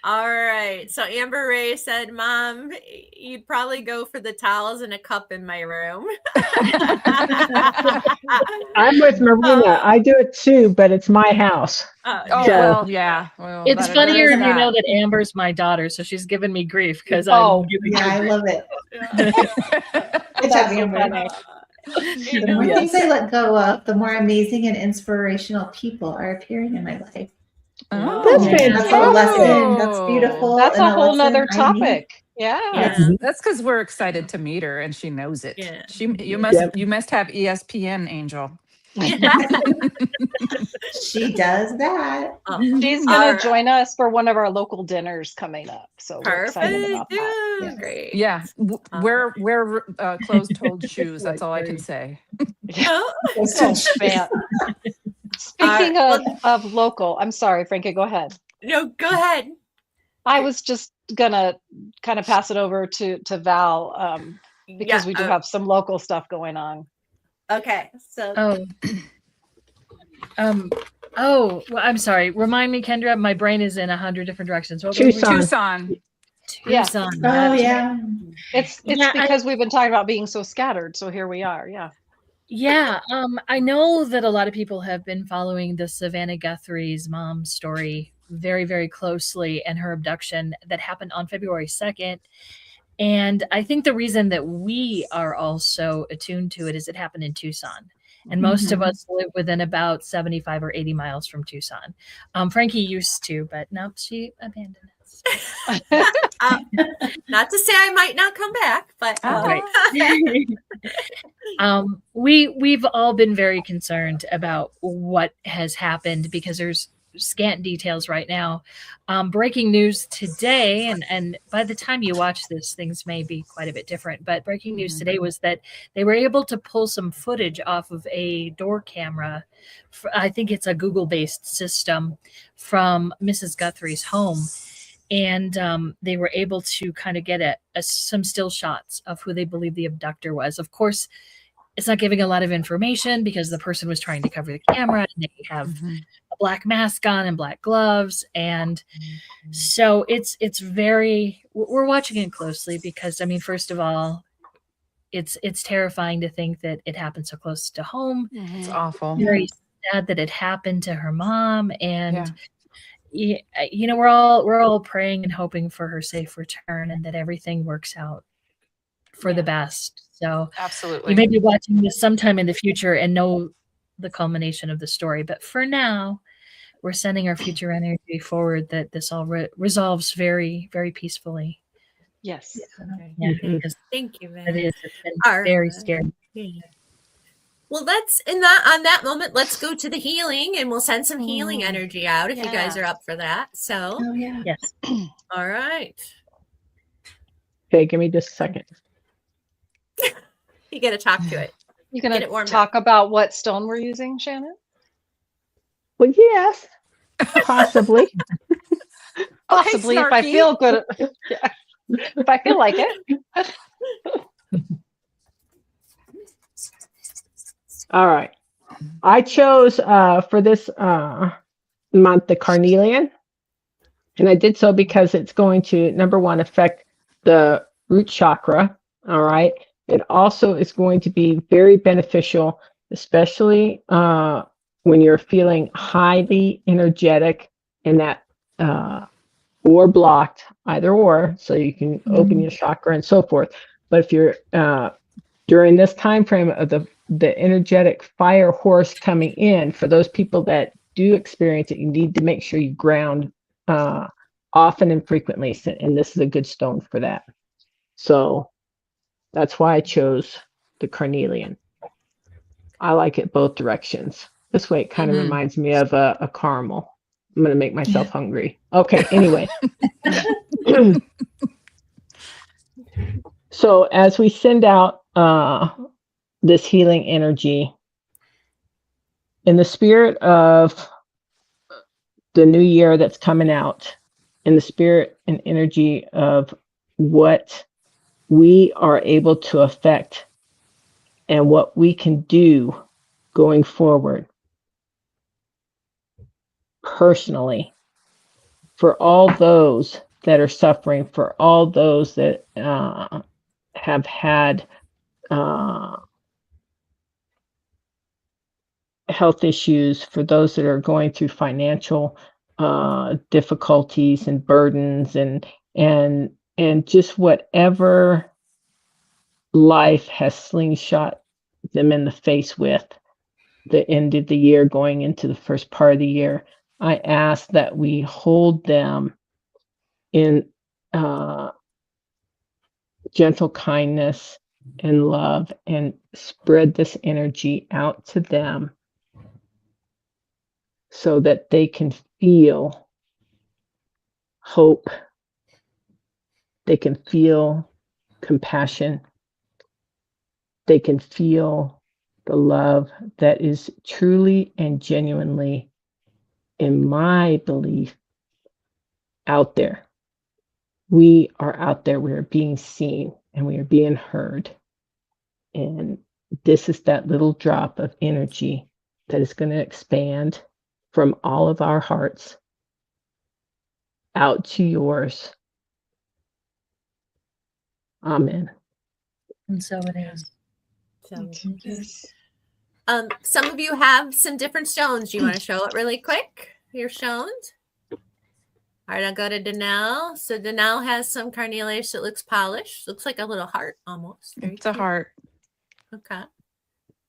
All right. So Amber Ray said, Mom, you'd probably go for the towels and a cup in my room. I'm with Marina. I do it too, but it's my house. Well, yeah. Well, it's funnier if you know that Amber's my daughter, so she's giving me grief because I'm giving I love it. Good job, Amber. The more things I let go of, the more amazing and inspirational people are appearing in my life. That's That's a lesson. That's Oh. beautiful. That's and a whole lesson nother I topic. Yeah. That's because we're excited to meet her and she knows it. Yeah. You Yep. must have ESPN, Angel. She does that. She's going to join us for one of our local dinners coming up. So we're excited about that. Yeah. Great. Yeah. Wear closed-toed shoes. That's all I can say. Oh. Speaking of local, I'm sorry, Frankie, go ahead. No, go ahead. I was just gonna kind of pass it over to Val because we do have some local stuff going on. Okay, so well, I'm sorry. Remind me, Kendra. My brain is in 100 different directions. Tucson. Yeah. Oh yeah. It's because we've been talking about being so scattered. So here we are. Yeah. Yeah. I know that a lot of people have been following the Savannah Guthrie's mom story very, very closely and her abduction that happened on February 2nd. And I think the reason that we are also attuned to it is it happened in Tucson. And most of us live within about 75 or 80 miles from Tucson. Frankie used to, but no, she abandoned us. not to say I might not come back, but we've all been very concerned about what has happened because there's scant details right now. Breaking news today, and by the time you watch this, things may be quite a bit different, but breaking news today was that they were able to pull some footage off of a door camera. I think it's a Google-based system from Mrs. Guthrie's home. And they were able to kind of get some still shots of who they believe the abductor was. Of course, it's not giving a lot of information because the person was trying to cover the camera and they have a black mask on and black gloves. And so we're watching it closely because, I mean, first of all, it's terrifying to think that it happened so close to home. It's awful. Very sad that it happened to her mom. And we're all praying and hoping for her safe return and that everything works out for the best. So absolutely, you may be watching this sometime in the future and know the culmination of the story. But for now, we're sending our future energy forward that this all resolves very, very peacefully. Yes. Thank you, man. It's been very scary. Well, on that moment, let's go to the healing and we'll send some healing energy out if you guys are up for that. So, yes. All right. Okay, give me just a second. You got to talk to it. You going to talk about what stone we're using, Shannon? Well, yes, possibly. Possibly, if I feel good. If I feel like it. All right. I chose for this month the carnelian. And I did so because it's going to, number one, affect the root chakra. All right. It also is going to be very beneficial, especially when you're feeling highly energetic and that or blocked, either or, so you can open your chakra and so forth. But if you're during this time frame of the energetic fire horse coming in, for those people that do experience it, you need to make sure you ground often and frequently, and this is a good stone for that. So that's why I chose the carnelian. I like it both directions. This way it kind of reminds me of a caramel. I'm going to make myself hungry. Okay, anyway. So as we send out this healing energy, in the spirit of the new year that's coming out, in the spirit and energy of what we are able to affect and what we can do going forward personally, for all those that are suffering, for all those that have had health issues, for those that are going through financial difficulties and burdens and just whatever life has slingshot them in the face with, the end of the year going into the first part of the year. I ask that we hold them in gentle kindness and love and spread this energy out to them so that they can feel hope, they can feel compassion, they can feel the love that is truly and genuinely, in my belief, out there. We are out there, we are being seen and we are being heard. And this is that little drop of energy that is going to expand from all of our hearts out to yours. Amen. And so it is. So, some of you have some different stones. Do you want to show it really quick? Your stones? All right, I'll go to Danelle. So Danelle has some carnelian that looks polished. Looks like a little heart almost. Very It's a cute. heart. Okay.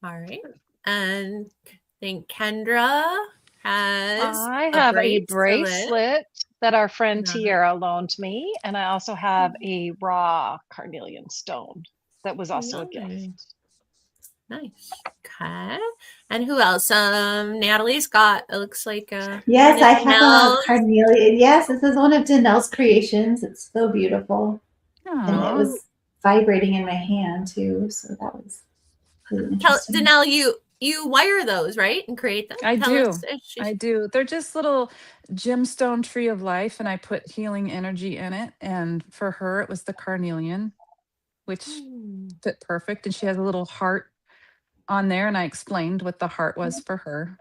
All right. And I think Kendra has I have a bracelet. bracelet that our friend Nice. Tiara loaned me, and I also have a raw carnelian stone that was also a gift. Nice. Okay. And who else? Natalie's got, it looks like Yes, I have a Danelle's. carnelian. Yes, this is one of Danelle's creations. It's so beautiful. And it Aw. was vibrating in my hand too. So that was really interesting. Danelle, you wire those, right? And create them? I Tell do. us if she's- I do. They're just little gemstone tree of life, and I put healing energy in it. And for her, it was the carnelian, which fit perfect. And she has a little heart on there, and I explained what the heart was for her.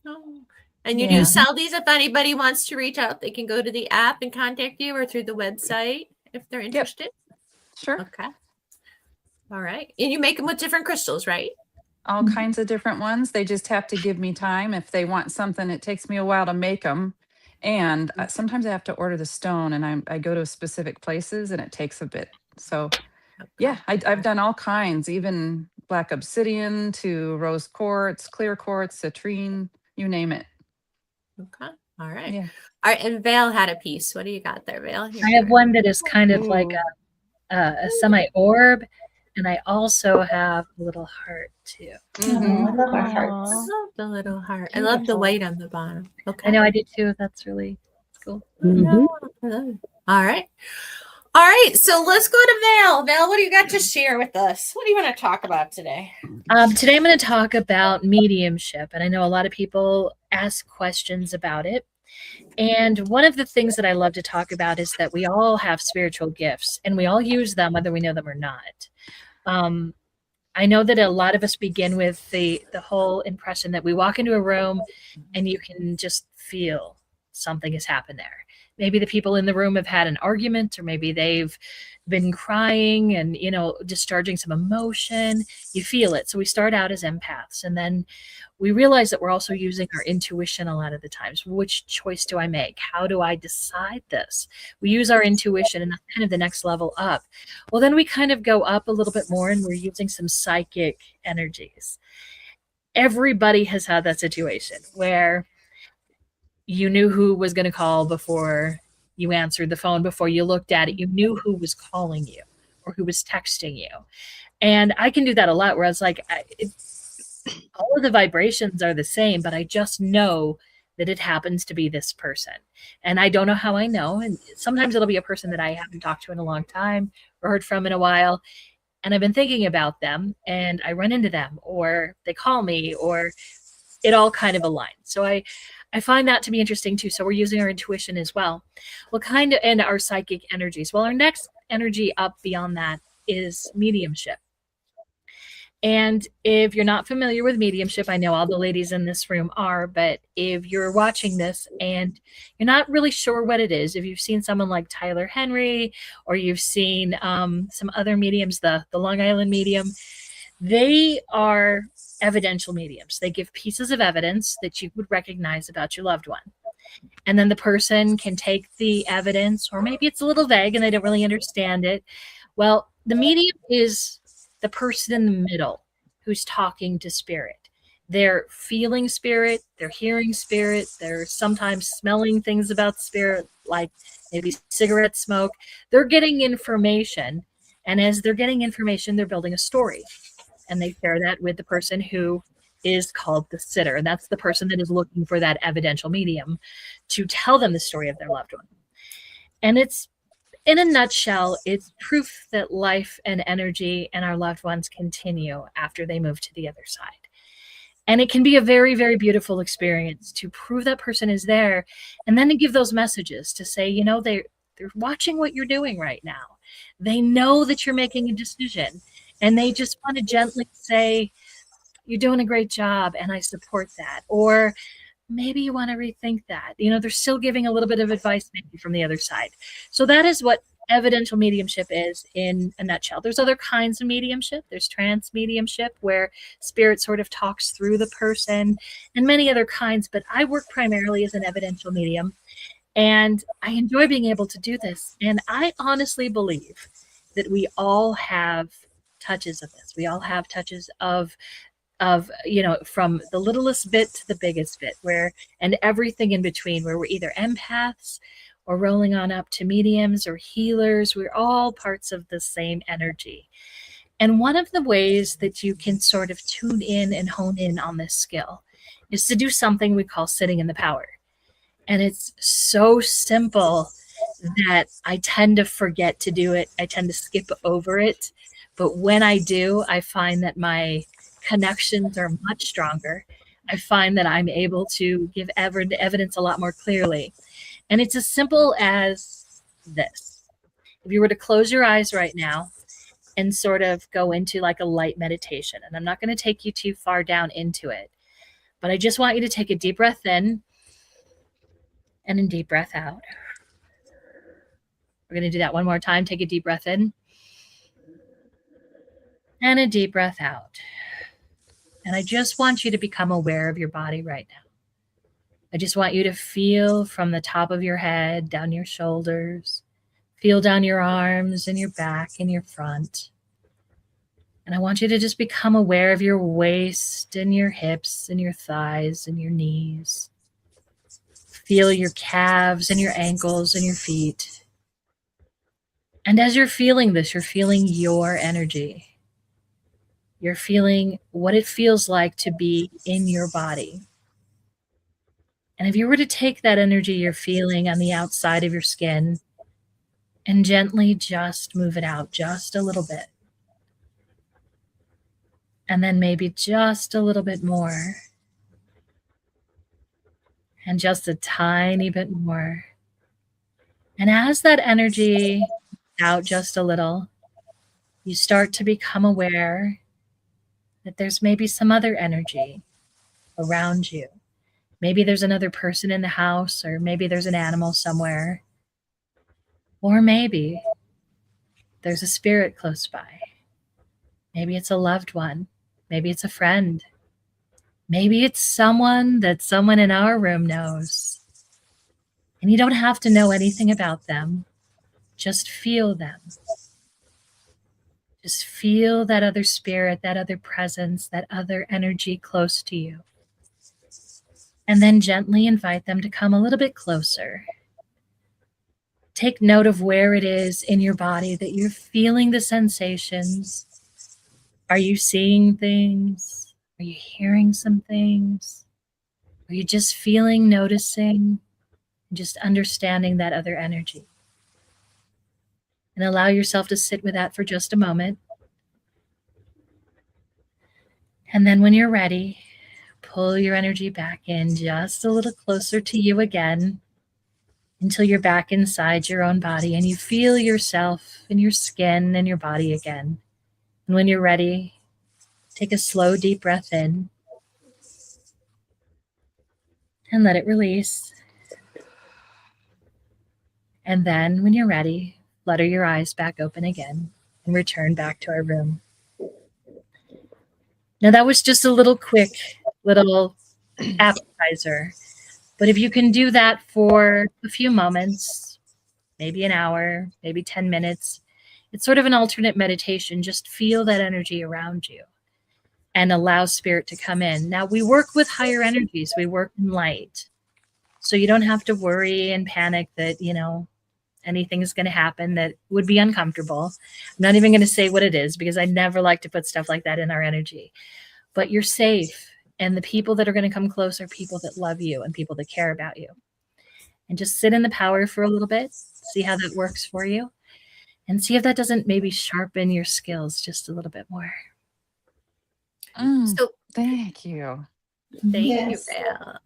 Oh. And you Yeah. do sell these. If anybody wants to reach out, they can go to the app and contact you, or through the website if they're interested. Sure. Okay. All right. And you make them with different crystals, right? All kinds of different ones. They just have to give me time. If they want something, it takes me a while to make them. And sometimes I have to order the stone, and I go to specific places, and it takes a bit. So yeah, I've done all kinds, even black obsidian to rose quartz, clear quartz, citrine, you name it. Okay. All right. Yeah. All right. And Vale had a piece. What do you got there, Vale? I have one that is kind of like a semi-orb, and I also have a little heart too. Oh, I love our I hearts. love the little heart. I love the white on the bottom. Okay. I know I did too. That's really cool. Mhm. All right. All right. So let's go to Vale. Vale, what do you got to share with us? What do you want to talk about today? Today I'm going to talk about mediumship, and I know a lot of people ask questions about it. And one of the things that I love to talk about is that we all have spiritual gifts, and we all use them whether we know them or not. I know that a lot of us begin with the whole impression that we walk into a room and you can just feel something has happened there. Maybe the people in the room have had an argument, or maybe they've been crying and, discharging some emotion. You feel it. So we start out as empaths, and then we realize that we're also using our intuition a lot of the times. Which choice do I make? How do I decide this? We use our intuition, and that's kind of the next level up. Well, then we kind of go up a little bit more, and we're using some psychic energies. Everybody has had that situation where you knew who was going to call before you answered the phone, before you looked at it. You knew who was calling you or who was texting you. And I can do that a lot, where I was like, all of the vibrations are the same, but I just know that it happens to be this person. And I don't know how I know. And sometimes it'll be a person that I haven't talked to in a long time or heard from in a while. And I've been thinking about them, and I run into them, or they call me, or it all kind of aligns. So I find that to be interesting too. So we're using our intuition as well. And our psychic energies. Well, our next energy up beyond that is mediumship. And if you're not familiar with mediumship, I know all the ladies in this room are, but if you're watching this and you're not really sure what it is, if you've seen someone like Tyler Henry, or you've seen some other mediums, the Long Island medium, they are evidential mediums. They give pieces of evidence that you would recognize about your loved one. And then the person can take the evidence, or maybe it's a little vague and they don't really understand it. Well, the medium is the person in the middle who's talking to spirit. They're feeling spirit, they're hearing spirit, they're sometimes smelling things about spirit, like maybe cigarette smoke. They're getting information. And as they're getting information, they're building a story. And they share that with the person who is called the sitter. And that's the person that is looking for that evidential medium to tell them the story of their loved one. And it's, in a nutshell, it's proof that life and energy and our loved ones continue after they move to the other side. And it can be a very, very beautiful experience to prove that person is there, and then to give those messages to say, you know, they're watching what you're doing right now. They know that you're making a decision, and they just want to gently say, you're doing a great job, and I support that. Or maybe you want to rethink that. You know, they're still giving a little bit of advice maybe from the other side. So that is what evidential mediumship is in a nutshell. There's other kinds of mediumship. There's trance mediumship, where spirit sort of talks through the person, and many other kinds, but I work primarily as an evidential medium, and I enjoy being able to do this. And I honestly believe that we all have touches of this. We all have touches of you know, from the littlest bit to the biggest bit, where, and everything in between, where we're either empaths or rolling on up to mediums or healers. We're all parts of the same energy. And one of the ways that you can sort of tune in and hone in on this skill is to do something we call sitting in the power. And it's so simple that I tend to forget to do it. I tend to skip over it. But when I do, I find that my connections are much stronger. I find that I'm able to give evidence a lot more clearly. And it's as simple as this. If you were to close your eyes right now and sort of go into like a light meditation, and I'm not going to take you too far down into it, but I just want you to take a deep breath in and a deep breath out. We're going to do that one more time. Take a deep breath in and a deep breath out. And I just want you to become aware of your body right now. I just want you to feel from the top of your head, down your shoulders, feel down your arms and your back and your front. And I want you to just become aware of your waist and your hips and your thighs and your knees. Feel your calves and your ankles and your feet. And as you're feeling this, you're feeling your energy. You're feeling what it feels like to be in your body. And if you were to take that energy you're feeling on the outside of your skin and gently just move it out just a little bit, and then maybe just a little bit more, and just a tiny bit more. And as that energy out just a little, you start to become aware that there's maybe some other energy around you. Maybe there's another person in the house, or maybe there's an animal somewhere, or maybe there's a spirit close by. Maybe it's a loved one. Maybe it's a friend. Maybe it's someone that someone in our room knows. And you don't have to know anything about them. Just feel them. Just feel that other spirit, that other presence, that other energy close to you. And then gently invite them to come a little bit closer. Take note of where it is in your body that you're feeling the sensations. Are you seeing things? Are you hearing some things? Are you just feeling, noticing, and just understanding that other energy? And allow yourself to sit with that for just a moment. And then when you're ready, pull your energy back in just a little closer to you again, until you're back inside your own body and you feel yourself in your skin and your body again. And when you're ready, take a slow, deep breath in and let it release. And then when you're ready, flutter your eyes back open again and return back to our room. Now that was just a little quick little appetizer, but if you can do that for a few moments, maybe an hour, maybe 10 minutes, it's sort of an alternate meditation. Just feel that energy around you. and allow spirit to come in. Now, we work with higher energies. We work in light. So you don't have to worry and panic that, anything is going to happen that would be uncomfortable. I'm not even going to say what it is because I never like to put stuff like that in our energy. But you're safe. And the people that are going to come close are people that love you and people that care about you. And just sit in the power for a little bit, see how that works for you, and see if that doesn't maybe sharpen your skills just a little bit more. So thank you. Thank you, Val.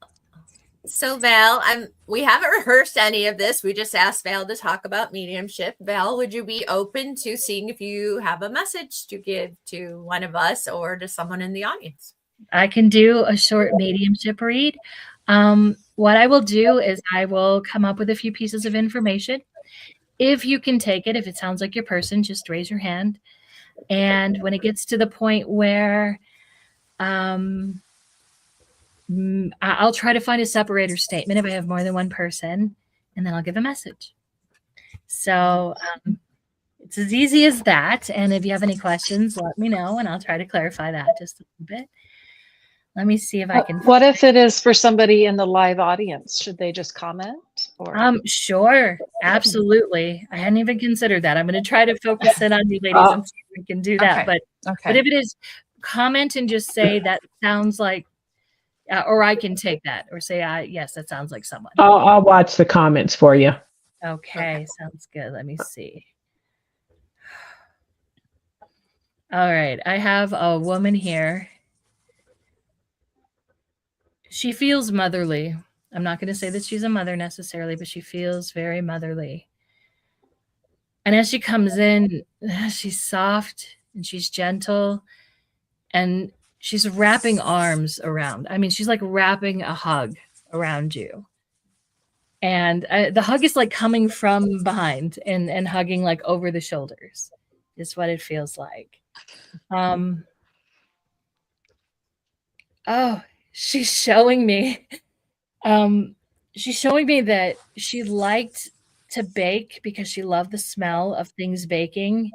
So Val, we haven't rehearsed any of this. We just asked Val to talk about mediumship. Val, would you be open to seeing if you have a message to give to one of us or to someone in the audience? I can do a short mediumship read. What I will do is I will come up with a few pieces of information. If you can take it, if it sounds like your person, just raise your hand. And when it gets to the point where I'll try to find a separator statement if I have more than one person, and then I'll give a message. So it's as easy as that. And if you have any questions, let me know, and I'll try to clarify that just a little bit. Let me see if I can. What if it is for somebody in the live audience? Should they just comment? Or Sure, absolutely. I hadn't even considered that. I'm going to try to focus in on you ladies and see if we can do that. Okay. But if it is, comment and just say that sounds like, or I can take that, or say, yes, that sounds like someone. I'll watch the comments for you. Okay, sounds good. Let me see. All right, I have a woman here. She feels motherly. I'm not going to say that she's a mother necessarily, but she feels very motherly. And as she comes in, she's soft and she's gentle and she's wrapping arms around. I mean, she's like wrapping a hug around you. And the hug is like coming from behind and hugging like over the shoulders is what it feels like. She's showing me that she liked to bake because she loved the smell of things baking,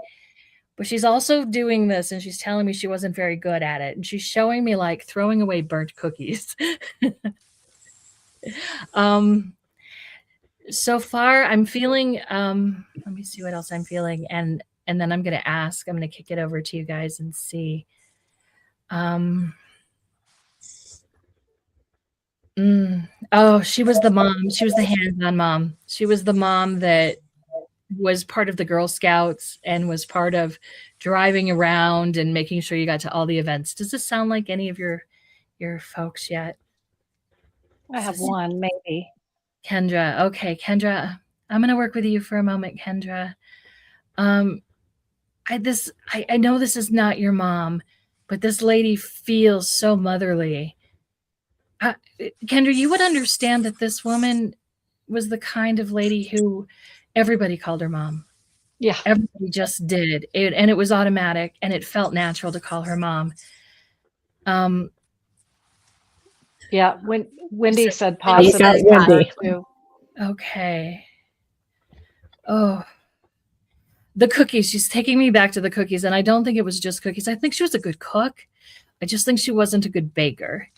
but she's also doing this and she's telling me she wasn't very good at it. And she's showing me like throwing away burnt cookies. So far I'm feeling, let me see what else I'm feeling. And then I'm going to kick it over to you guys and see. She was the mom. She was the hands-on mom. She was the mom that was part of the Girl Scouts and was part of driving around and making sure you got to all the events. Does this sound like any of your folks yet? I have one, maybe. Kendra. Okay, Kendra, I'm going to work with you for a moment, Kendra. I know this is not your mom, but this lady feels so motherly. Kendra, you would understand that this woman was the kind of lady who everybody called her mom. Yeah. Everybody just did. And it was automatic and it felt natural to call her mom. Yeah. When Wendy said positive. Wendy. Okay. Oh, the cookies. She's taking me back to the cookies. And I don't think it was just cookies. I think she was a good cook. I just think she wasn't a good baker.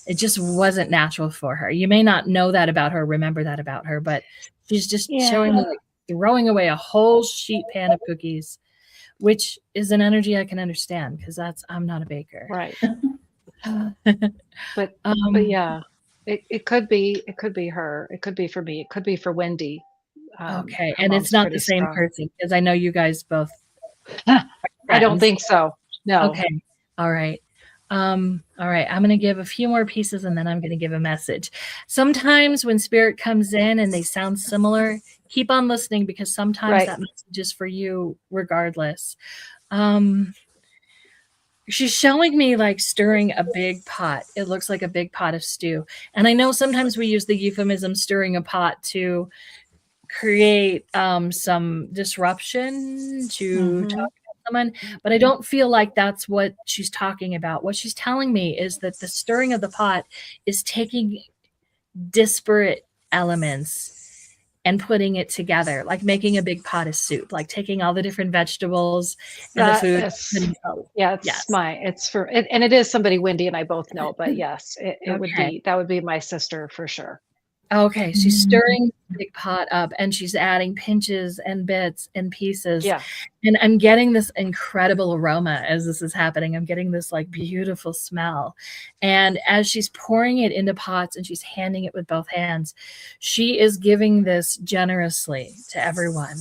It just wasn't natural for her. You may not know that about her, remember that about her, but she's just showing me like throwing away a whole sheet pan of cookies, which is an energy I can understand because I'm not a baker. Right. but yeah, it could be her. It could be for me. It could be for Wendy. Okay. And it's not the same person because I know you guys both. I don't think so. No. Okay. All right. All right. I'm going to give a few more pieces and then I'm going to give a message. Sometimes when spirit comes in and they sound similar, keep on listening because sometimes that message is for you regardless. She's showing me like stirring a big pot. It looks like a big pot of stew. And I know sometimes we use the euphemism stirring a pot to create some disruption to talk about someone, but I don't feel like that's what she's talking about. What she's telling me is that the stirring of the pot is taking disparate elements and putting it together, like making a big pot of soup, like taking all the different vegetables and the food. Yeah, and it is somebody Wendy and I both know, but yes, that would be my sister for sure. Okay, she's stirring the big pot up and she's adding pinches and bits and pieces. Yeah. And I'm getting this incredible aroma as this is happening. I'm getting this like beautiful smell. And as she's pouring it into pots and she's handing it with both hands, she is giving this generously to everyone.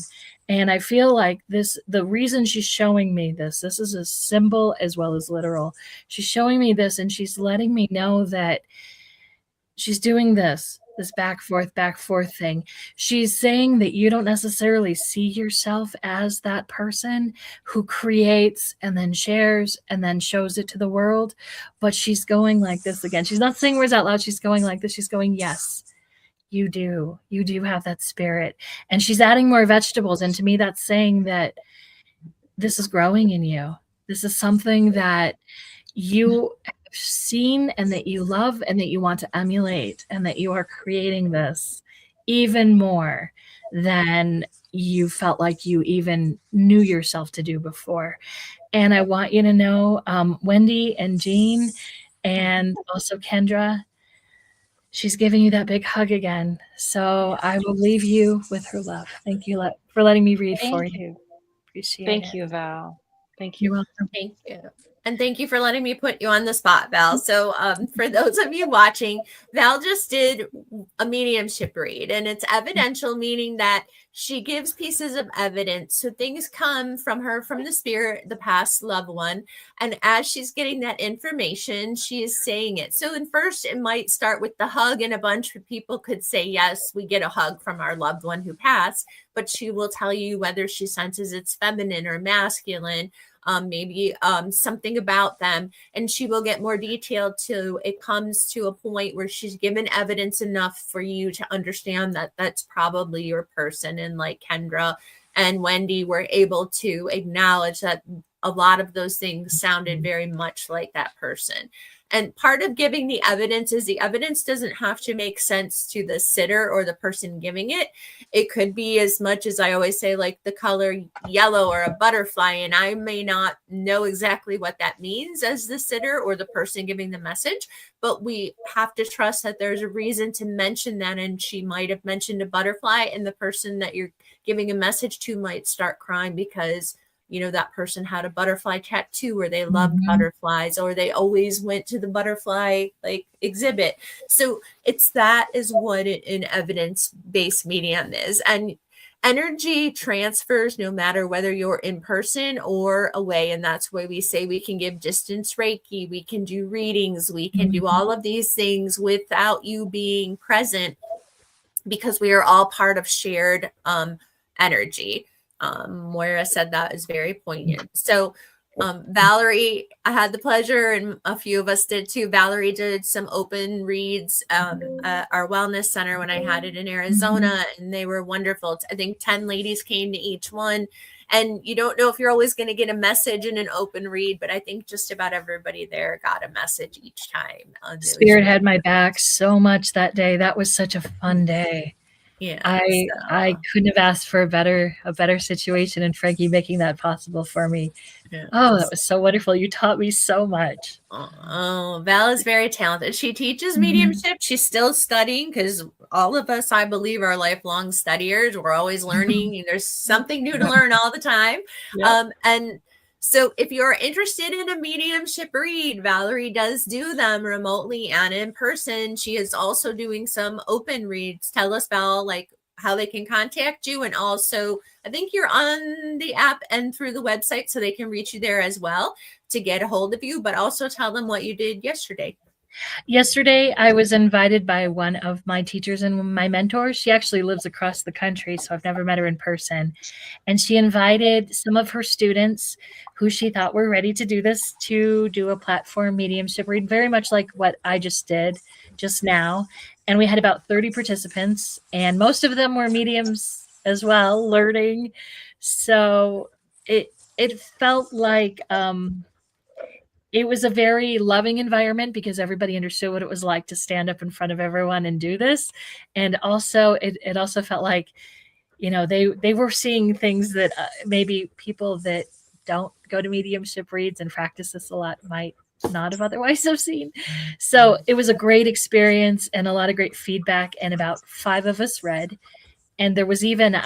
And I feel like the reason she's showing me this is a symbol as well as literal. She's showing me this and she's letting me know that she's doing this back forth thing. She's saying that you don't necessarily see yourself as that person who creates and then shares and then shows it to the world. But she's going like this again. She's not saying words out loud. She's going like this. She's going, yes, you do. You do have that spirit. And she's adding more vegetables. And to me, that's saying that this is growing in you. This is something that you seen and that you love and that you want to emulate, and that you are creating this even more than you felt like you even knew yourself to do before. And I want you to know, Wendy and Jean and also Kendra, she's giving you that big hug again. So I will leave you with her love. Thank you for letting me read for you. Appreciate it. Thank you, Val. Thank You're you. welcome. Thank you. And thank you for letting me put you on the spot, Val. So for those of you watching, Val just did a mediumship read, and it's evidential, meaning that she gives pieces of evidence. So things come from her, from the spirit, the past loved one. And as she's getting that information, she is saying it. So in first, it might start with the hug, and a bunch of people could say, yes, we get a hug from our loved one who passed, but she will tell you whether she senses it's feminine or masculine. Maybe something about them, and she will get more detailed till it comes to a point where she's given evidence enough for you to understand that that's probably your person. And like Kendra and Wendy were able to acknowledge that a lot of those things sounded very much like that person. And part of giving the evidence is the evidence doesn't have to make sense to the sitter or the person giving it. It could be as much as I always say, like the color yellow or a butterfly. And I may not know exactly what that means as the sitter or the person giving the message, but we have to trust that there's a reason to mention that. And she might have mentioned a butterfly, and the person that you're giving a message to might start crying because that person had a butterfly tattoo, or they loved butterflies, or they always went to the butterfly exhibit. So that is what an evidence-based medium is. And energy transfers no matter whether you're in person or away. And that's why we say we can give distance Reiki, we can do readings, we can do all of these things without you being present, because we are all part of shared energy. Moira said that is very poignant. So Valerie, I had the pleasure, and a few of us did too. Valerie did some open reads at our wellness center when I had it in Arizona, and they were wonderful. I think 10 ladies came to each one. And you don't know if you're always going to get a message in an open read, but I think just about everybody there got a message each time. Spirit had my back so much that day. That was such a fun day. Yeah, I couldn't have asked for a better situation, and Frankie making that possible for me. Yes. Oh, that was so wonderful. You taught me so much. Oh, Val is very talented. She teaches mediumship. She's still studying, because all of us, I believe, are lifelong studiers. We're always learning. There's something new to learn all the time. Yep. And so if you're interested in a mediumship read, Valerie does do them remotely and in person. She is also doing some open reads. Tell us, Val, how they can contact you. And also, I think you're on the app and through the website, so they can reach you there as well to get a hold of you, but also tell them what you did yesterday. Yesterday, I was invited by one of my teachers and my mentors. She actually lives across the country, so I've never met her in person. And she invited some of her students who she thought were ready to do this to do a platform mediumship read, very much like what I just did just now. And we had about 30 participants, and most of them were mediums as well, learning. So it felt like it was a very loving environment because everybody understood what it was like to stand up in front of everyone and do this. And also it also felt like, you know, they were seeing things that maybe people that don't go to mediumship reads and practice this a lot might not have otherwise have seen. So it was a great experience and a lot of great feedback. And about 5 of us read. And there was even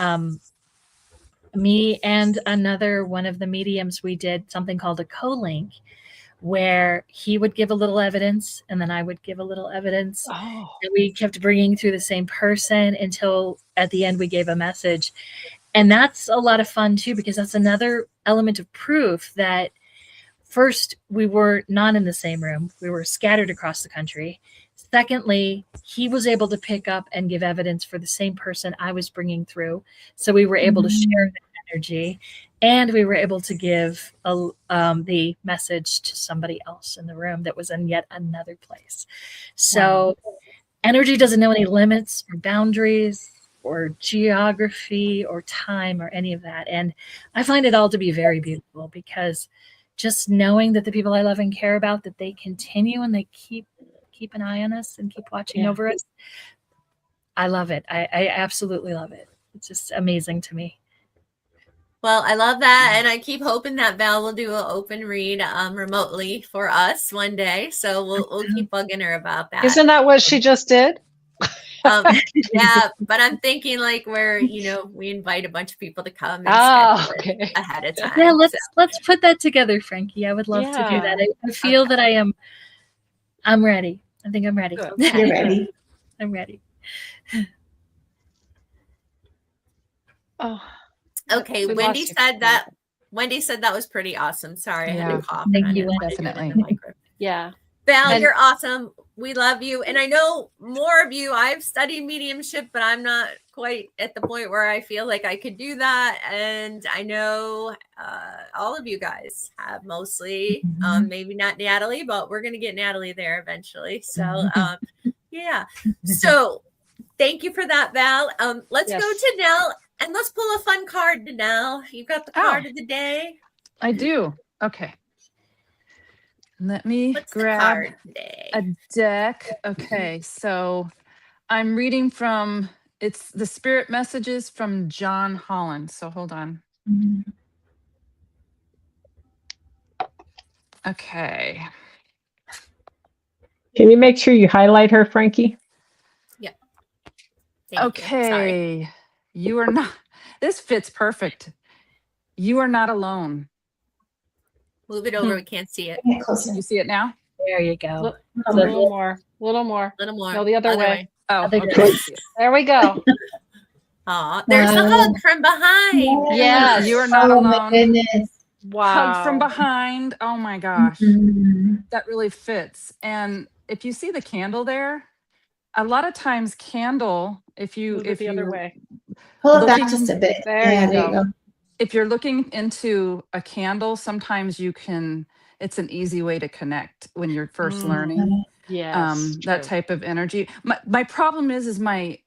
me and another one of the mediums, we did something called a co-link, where he would give a little evidence and then I would give a little evidence. Oh. And we kept bringing through the same person until at the end we gave a message. And that's a lot of fun too, because that's another element of proof that first, we were not in the same room. We were scattered across the country. Secondly, he was able to pick up and give evidence for the same person I was bringing through. So we were able to share that energy, and we were able to give the message to somebody else in the room that was in yet another place. So energy doesn't know any limits or boundaries or geography or time or any of that. And I find it all to be very beautiful, because just knowing that the people I love and care about, that they continue and they keep an eye on us and keep watching over us. I love it. I absolutely love it. It's just amazing to me. Well, I love that. And I keep hoping that Val will do an open read remotely for us one day. So we'll keep bugging her about that. Isn't that what she just did? Yeah, but I'm thinking like where, you know, we invite a bunch of people to come and schedule it ahead of time. Yeah, let's put that together, Frankie. I would love to do that. I feel that I'm ready. I think I'm ready. Okay. You're ready. I'm ready. Oh. Okay, Wendy said that was pretty awesome. Sorry, I had to cough. Thank you, definitely. Yeah. Val, you're awesome. We love you. And I know more of you. I've studied mediumship, but I'm not quite at the point where I feel like I could do that. And I know all of you guys have mostly, maybe not Natalie, but we're going to get Natalie there eventually. So, yeah. So thank you for that, Val. Let's go to Danelle and let's pull a fun card, Danelle. You've got the card of the day. I do. Okay. Let me grab a deck. Okay, so I'm reading from, it's the Spirit Messages from John Holland. So hold on. Okay. Can you make sure you highlight her, Frankie? Yeah. Okay. You are not, this fits perfect. You are not alone. Move it over. We can't see it. You see it now? There you go. A little more. No, the other way. Oh, okay. There we go. Oh, there's a hug from behind. Yeah, you are not alone. Goodness. Wow. Hug from behind. Oh my gosh. That really fits. And if you see the candle there, a lot of times candle, if the other way. Pull it back just a bit. There you go. If you're looking into a candle, sometimes it's an easy way to connect when you're first learning. That type of energy. My problem is my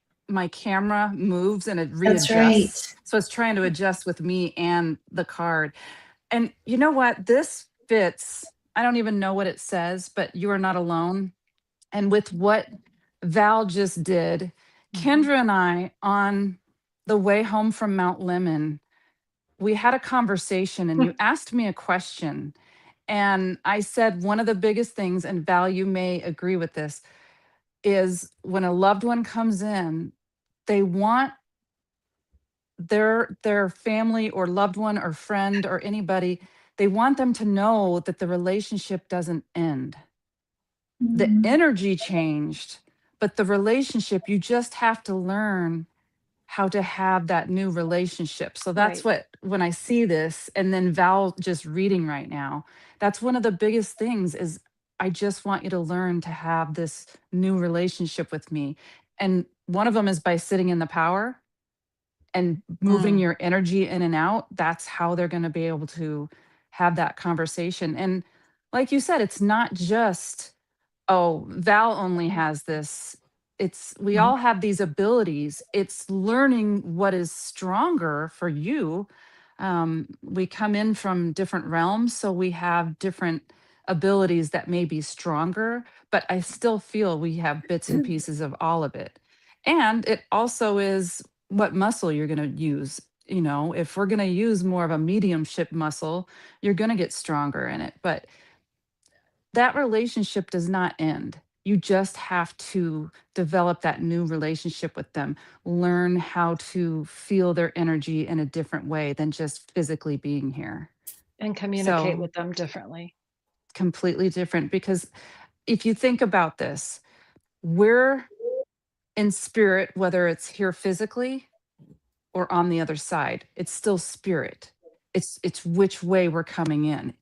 camera moves and it readjusts. That's right. So it's trying to adjust with me and the card. And you know what? This fits. I don't even know what it says, but you are not alone. And with what Val just did, Kendra and I, on the way home from Mount Lemmon, we had a conversation and you asked me a question. And I said, one of the biggest things, and Val, you may agree with this, is when a loved one comes in, they want their family or loved one or friend or anybody, they want them to know that the relationship doesn't end. The energy changed, but the relationship, you just have to learn how to have that new relationship. So that's when I see this, and then Val just reading right now, that's one of the biggest things is I just want you to learn to have this new relationship with me. And one of them is by sitting in the power and moving your energy in and out. That's how they're going to be able to have that conversation. And like you said, it's not just, oh, Val only has this. It's, we all have these abilities. It's learning what is stronger for you. We come in from different realms, so we have different abilities that may be stronger, but I still feel we have bits and pieces of all of it. And it also is what muscle you're going to use. You know, if we're going to use more of a mediumship muscle, you're going to get stronger in it. But that relationship does not end. You just have to develop that new relationship with them, learn how to feel their energy in a different way than just physically being here. And communicate So with them differently. completely different, because if you think about this, we're in spirit, whether it's here physically or on the other side, it's still spirit. It's which way we're coming in.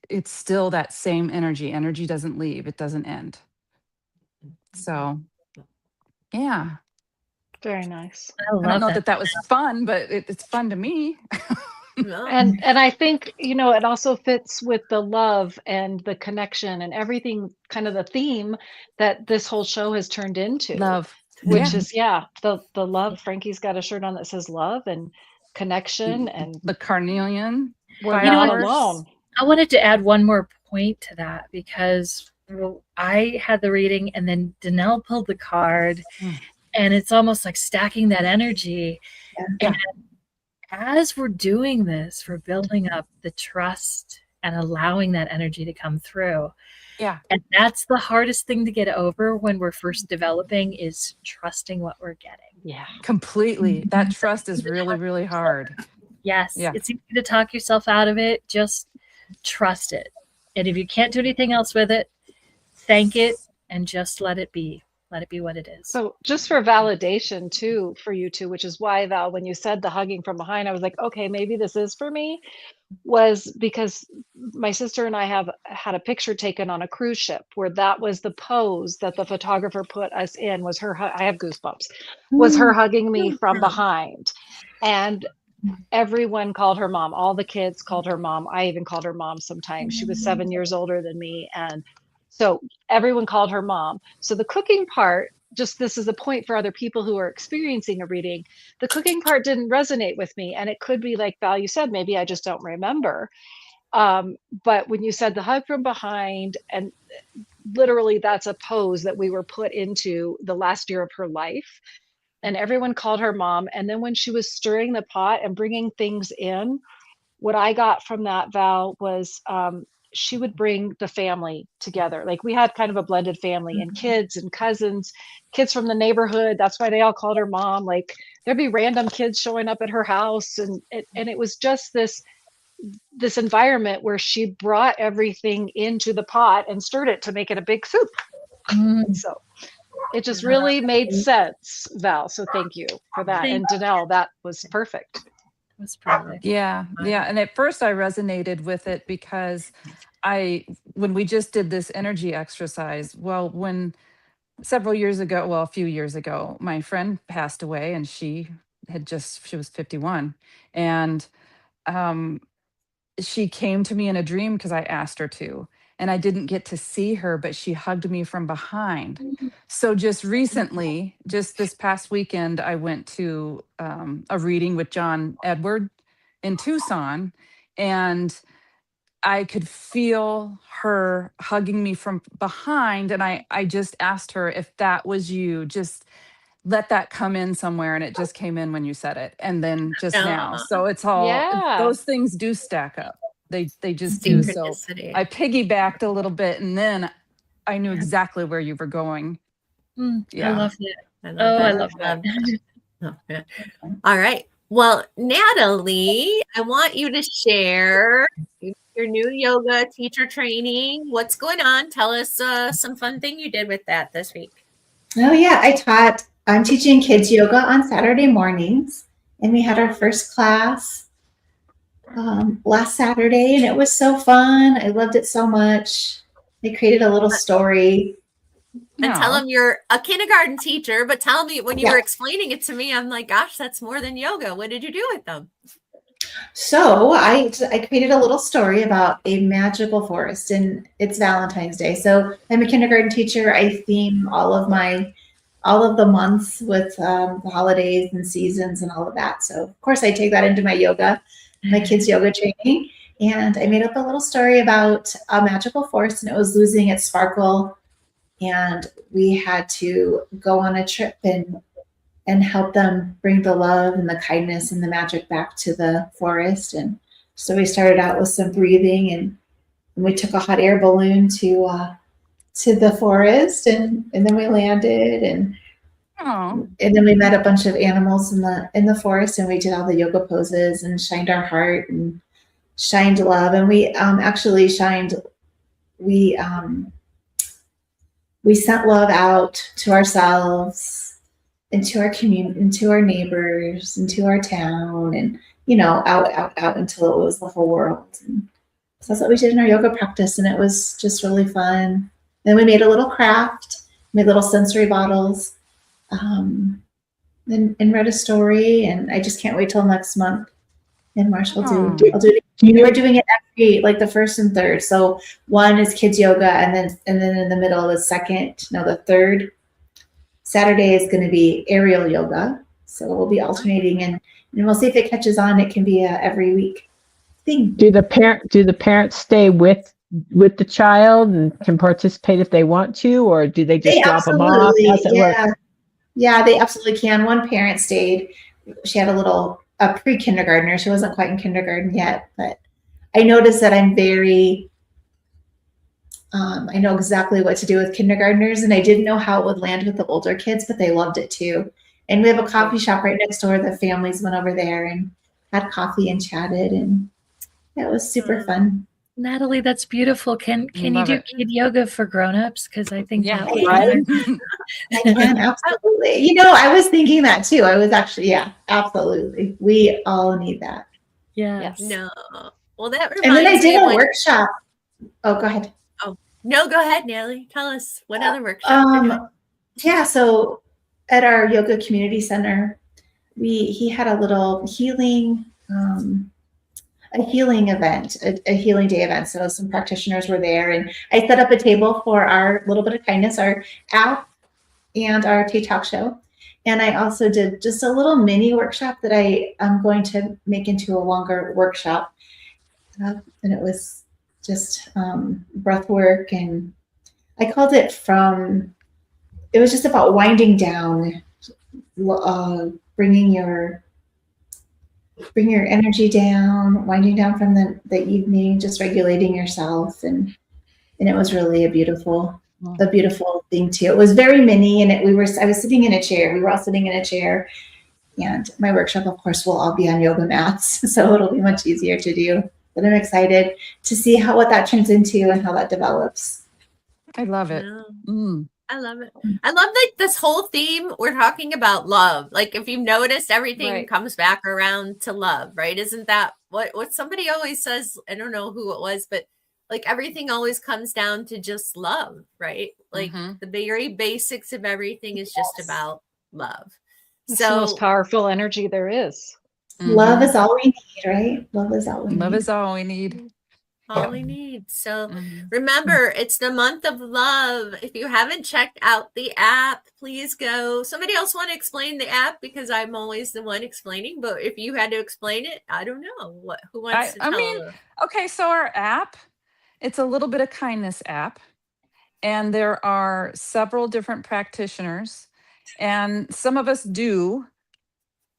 It's still that same energy. Energy doesn't leave, it doesn't end. So, yeah. Very nice. I I don't love know that. that was fun, but it's fun to me. No. And I think, you know, it also fits with the love and the connection and everything, kind of the theme that this whole show has turned into. Love. Which Yeah. is, the love. Frankie's got a shirt on that says love and connection, and The carnelian. we're You know not what? alone. I wanted to add one more point to that because I had the reading and then Danelle pulled the card, and it's almost like stacking that energy. Yeah. And as we're doing this, we're building up the trust and allowing that energy to come through. Yeah. And that's the hardest thing to get over when we're first developing, is trusting what we're getting. Yeah. Completely. That trust is really, really hard. Yes, Yeah. it's easy to talk yourself out of it. Just trust it. And if you can't do anything else with it, thank it and just let it be. Let it be what it is. So just for validation too, for you two, which is why, Val, when you said the hugging from behind, I was like, okay, maybe this is for me, was because my sister and I have had a picture taken on a cruise ship where that was the pose that the photographer put us in, was her, I have goosebumps, was her hugging me from behind. And everyone called her mom. All the kids called her mom. I even called her mom sometimes. She was 7 years older than me. And so everyone called her mom. So the cooking part, just this is a point for other people who are experiencing a reading, the cooking part didn't resonate with me. And it could be like Val, you said, maybe I just don't remember. But when you said the hug from behind, and literally that's a pose that we were put into the last year of her life. And everyone called her mom. And then when she was stirring the pot and bringing things in, what I got from that, Val, was she would bring the family together. Like we had kind of a blended family, and kids and cousins, kids from the neighborhood. That's why they all called her mom. Like there'd be random kids showing up at her house. And it was just this environment where she brought everything into the pot and stirred it to make it a big soup. So it just really made sense, Val. So thank you for that. And Danelle, that was perfect. It was perfect. Yeah. Yeah. And at first I resonated with it because when we just did this energy exercise, when several years ago, a few years ago, my friend passed away, and she was 51. And she came to me in a dream because I asked her to, and I didn't get to see her, but she hugged me from behind. So just recently, just this past weekend, I went to a reading with John Edward in Tucson, and I could feel her hugging me from behind. And I just asked her, if that was you, just let that come in somewhere. And it just came in when you said it. And then just now. So it's all, those things do stack up. They just do. So I piggybacked a little bit, and then I knew exactly where you were going. I love it. I love that. All right. Well, Natalie, I want you to share your new yoga teacher training. What's going on? Tell us some fun thing you did with that this week. Oh yeah, I'm teaching kids yoga on Saturday mornings, and we had our first class last Saturday, and it was so fun. I loved it so much. They created a little story. And tell them you're a kindergarten teacher, but tell me, when you were explaining it to me, I'm like, gosh, that's more than yoga. What did you do with them? So I created a little story about a magical forest, and it's Valentine's Day. So I'm a kindergarten teacher. I theme all of the months with the holidays and seasons and all of that. So of course I take that into my kids yoga training. And I made up a little story about a magical force, and it was losing its sparkle. And we had to go on a trip and help them bring the love and the kindness and the magic back to the forest. And so we started out with some breathing, and we took a hot air balloon to the forest, and then we landed, and then we met a bunch of animals in the forest, and we did all the yoga poses and shined our heart and shined love. And we actually shined, we sent love out to ourselves, into our community, into our neighbors, into our town, and out until it was the whole world. And so that's what we did in our yoga practice, and it was just really fun. Then we made a little craft, made little sensory bottles, and read a story. And I just can't wait till next month. In March, I'll do it. We're doing it every, like the first and third. So one is kids yoga, and then in the middle, the third Saturday is going to be aerial yoga. So we'll be alternating, and we'll see if it catches on. It can be a every week thing. Do the parents stay with the child and can participate if they want to, or do they just drop them off? How's it work? Yeah, they absolutely can. One parent stayed. She had a pre-kindergartner. She wasn't quite in kindergarten yet, but I noticed that I'm very, I know exactly what to do with kindergartners, and I didn't know how it would land with the older kids, but they loved it too. And we have a coffee shop right next door. The families went over there and had coffee and chatted, and it was super fun. Natalie, that's beautiful. Can you do kid yoga for grown-ups? Because I think that would right? I can, absolutely. I was thinking that too. I was actually, absolutely. We all need that. Yes. No. Well, that reminds me. And then I did a workshop. Oh, go ahead. Oh, no, go ahead, Natalie. Tell us what other workshop. So at our yoga community center, he had a little healing event, a healing day event. So some practitioners were there, and I set up a table for our Little Bit of Kindness, our app, and our Tea Talk show. And I also did just a little mini workshop that I am going to make into a longer workshop. And it was just breath work, and I called it it was just about winding down, bringing your energy down, winding down from the evening, just regulating yourself. And it was really a beautiful thing too. It was very mini, and I was sitting in a chair. We were all sitting in a chair, and my workshop, of course, will all be on yoga mats. So it'll be much easier to do, but I'm excited to see what that turns into and how that develops. I love it. I love it. I love that this whole theme, we're talking about love. Like, if you've noticed, everything comes back around to love, right? Isn't that what somebody always says? I don't know who it was, but like everything always comes down to just love, right? Like the very basics of everything is just about love. It's the most powerful energy there is. Love is all we need, right? Love is all we need. Love is all we need. All we need. So remember, it's the month of love. If you haven't checked out the app, please go. Somebody else want to explain the app, because I'm always the one explaining, but if you had to explain it, I don't know. Who wants to tell? Okay, so our app, it's a Little Bit of Kindness app, and there are several different practitioners, and some of us do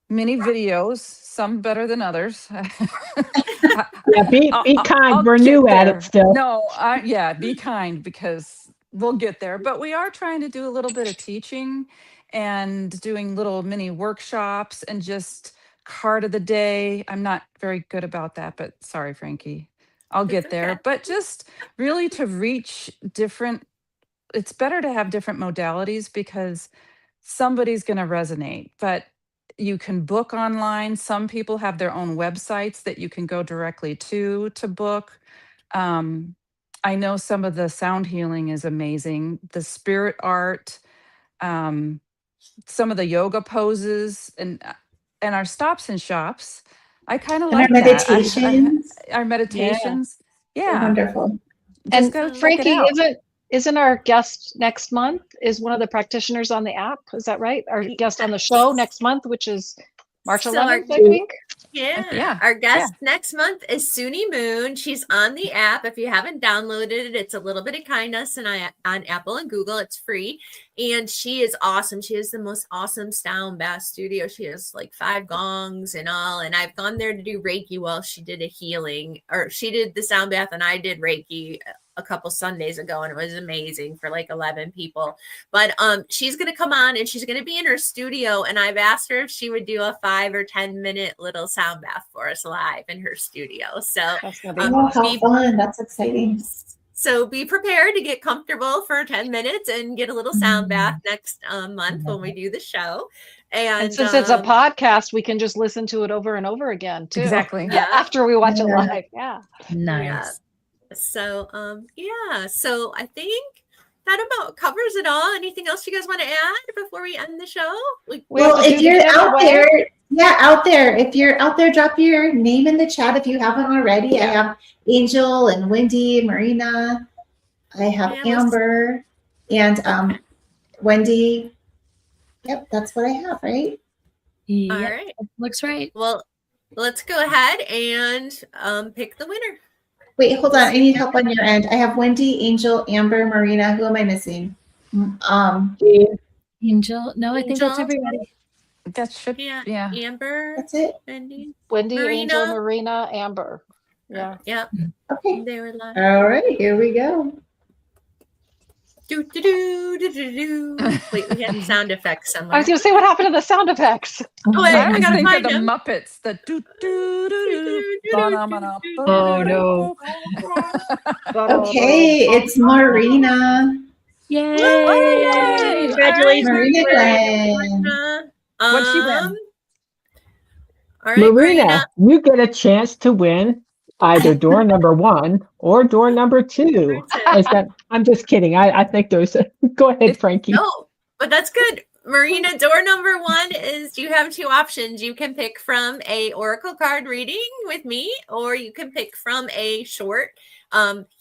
mini videos, some better than others. Be kind. We're new at it still. No, be kind, because we'll get there. But we are trying to do a little bit of teaching and doing little mini workshops and just card of the day. I'm not very good about that, but sorry, Frankie. I'll get there. But just really to reach different, it's better to have different modalities, because somebody's going to resonate. But you can book online. Some people have their own websites that you can go directly to book. I know some of the sound healing is amazing. The spirit art, some of the yoga poses, and our stops and shops. I kind of like our meditations. Our meditations. Yeah. Wonderful. And Frankie, isn't our guest next month is one of the practitioners on the app? Is that right? Our guest on the show next month, which is March So 11th, I think. Yeah. Our guest next month is Suni Moon. She's on the app. If you haven't downloaded it, it's A Little Bit of Kindness, and on Apple and Google. It's free. And she is awesome. She has the most awesome sound bath studio. She has like 5 gongs and all. And I've gone there to do Reiki while she did a healing, or she did the sound bath and I did Reiki a couple Sundays ago, and it was amazing for like 11 people. But she's going to come on and she's going to be in her studio, and I've asked her if she would do a 5 or 10 minute little sound bath for us live in her studio. So how fun. That's exciting. So be prepared to get comfortable for 10 minutes and get a little sound bath next month when we do the show. And since it's a podcast, we can just listen to it over and over again too. Exactly. After we watch it live. Yeah. Nice. Yeah. So so I think that about covers it all. Anything else you guys want to add before we end the show? Well, if you're out there, if you're out there, drop your name in the chat if you haven't already. I have Angel and Wendy, Marina. I have Amber and Wendy. Yep, that's what I have, right? Yeah, all right. Looks right. Well, let's go ahead and pick the winner. Wait, hold on. I need help on your end. I have Wendy, Angel, Amber, Marina. Who am I missing? Angel. No, I think that's everybody. That should Amber. That's it. Wendy, Marina. Angel, Marina, Amber. Yeah. Yep. Okay. They were live. All right, here we go. Do, do, do, do, do, do. Wait, we had sound effects somewhere. I was going to say, what happened to the sound effects? Oh, wait, I I always gotta think find of the them. Muppets. The do do do do. Oh no. Okay, it's Marina. Yay! Congratulations, Marina Glenn. What'd she win? All right, Marina, you get a chance to win either door number 1 or door number 2. I'm just kidding. I think there's go ahead, Frankie. No, but that's good. Marina, door number 1 is you have 2 options. You can pick from a oracle card reading with me, or you can pick from a short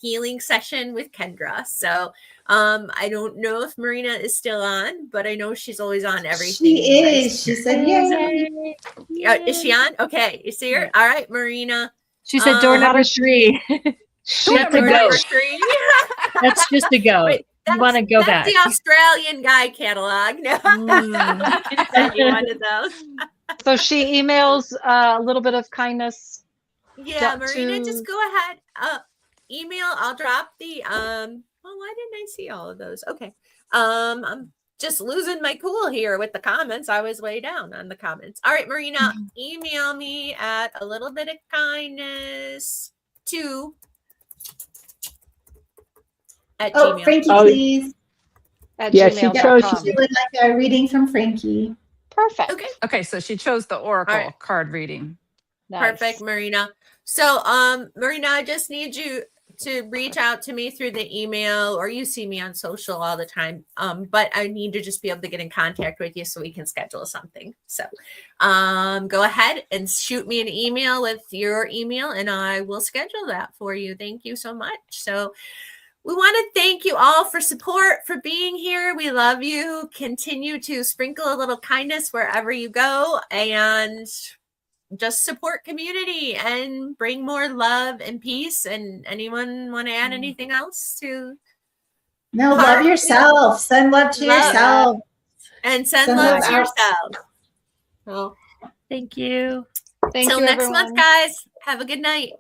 healing session with Kendra. So I don't know if Marina is still on, but I know she's always on everything. She is. She said, yay. Is she on? Okay. You see her? All right, Marina. She said door number 3. Door number 3. That's just a go. Wait, you want to go back. The Australian guy catalog. No. You wanted those. So she emails a little bit of kindness. Yeah, Marina, just go ahead. Email. I'll drop the well, why didn't I see all of those? Okay. I'm just losing my cool here with the comments. I was way down on the comments. All right, Marina, email me at a little bit of kindness to at Gmail. Frankie, please. At Yeah, she chose. She would like a reading from Frankie. Perfect. Okay, so she chose the oracle card reading. Nice. Perfect, Marina. So, Marina, I just need you to reach out to me through the email, or you see me on social all the time. But I need to just be able to get in contact with you so we can schedule something. So, go ahead and shoot me an email with your email, and I will schedule that for you. Thank you so much. So, we want to thank you all for support, for being here. We love you. Continue to sprinkle a little kindness wherever you go, and just support community and bring more love and peace. And anyone want to add anything else to? No, love yourself. Send love to yourself. And send love to yourself. Well, Thank you. Thank you, next everyone. month, guys. Have a good night.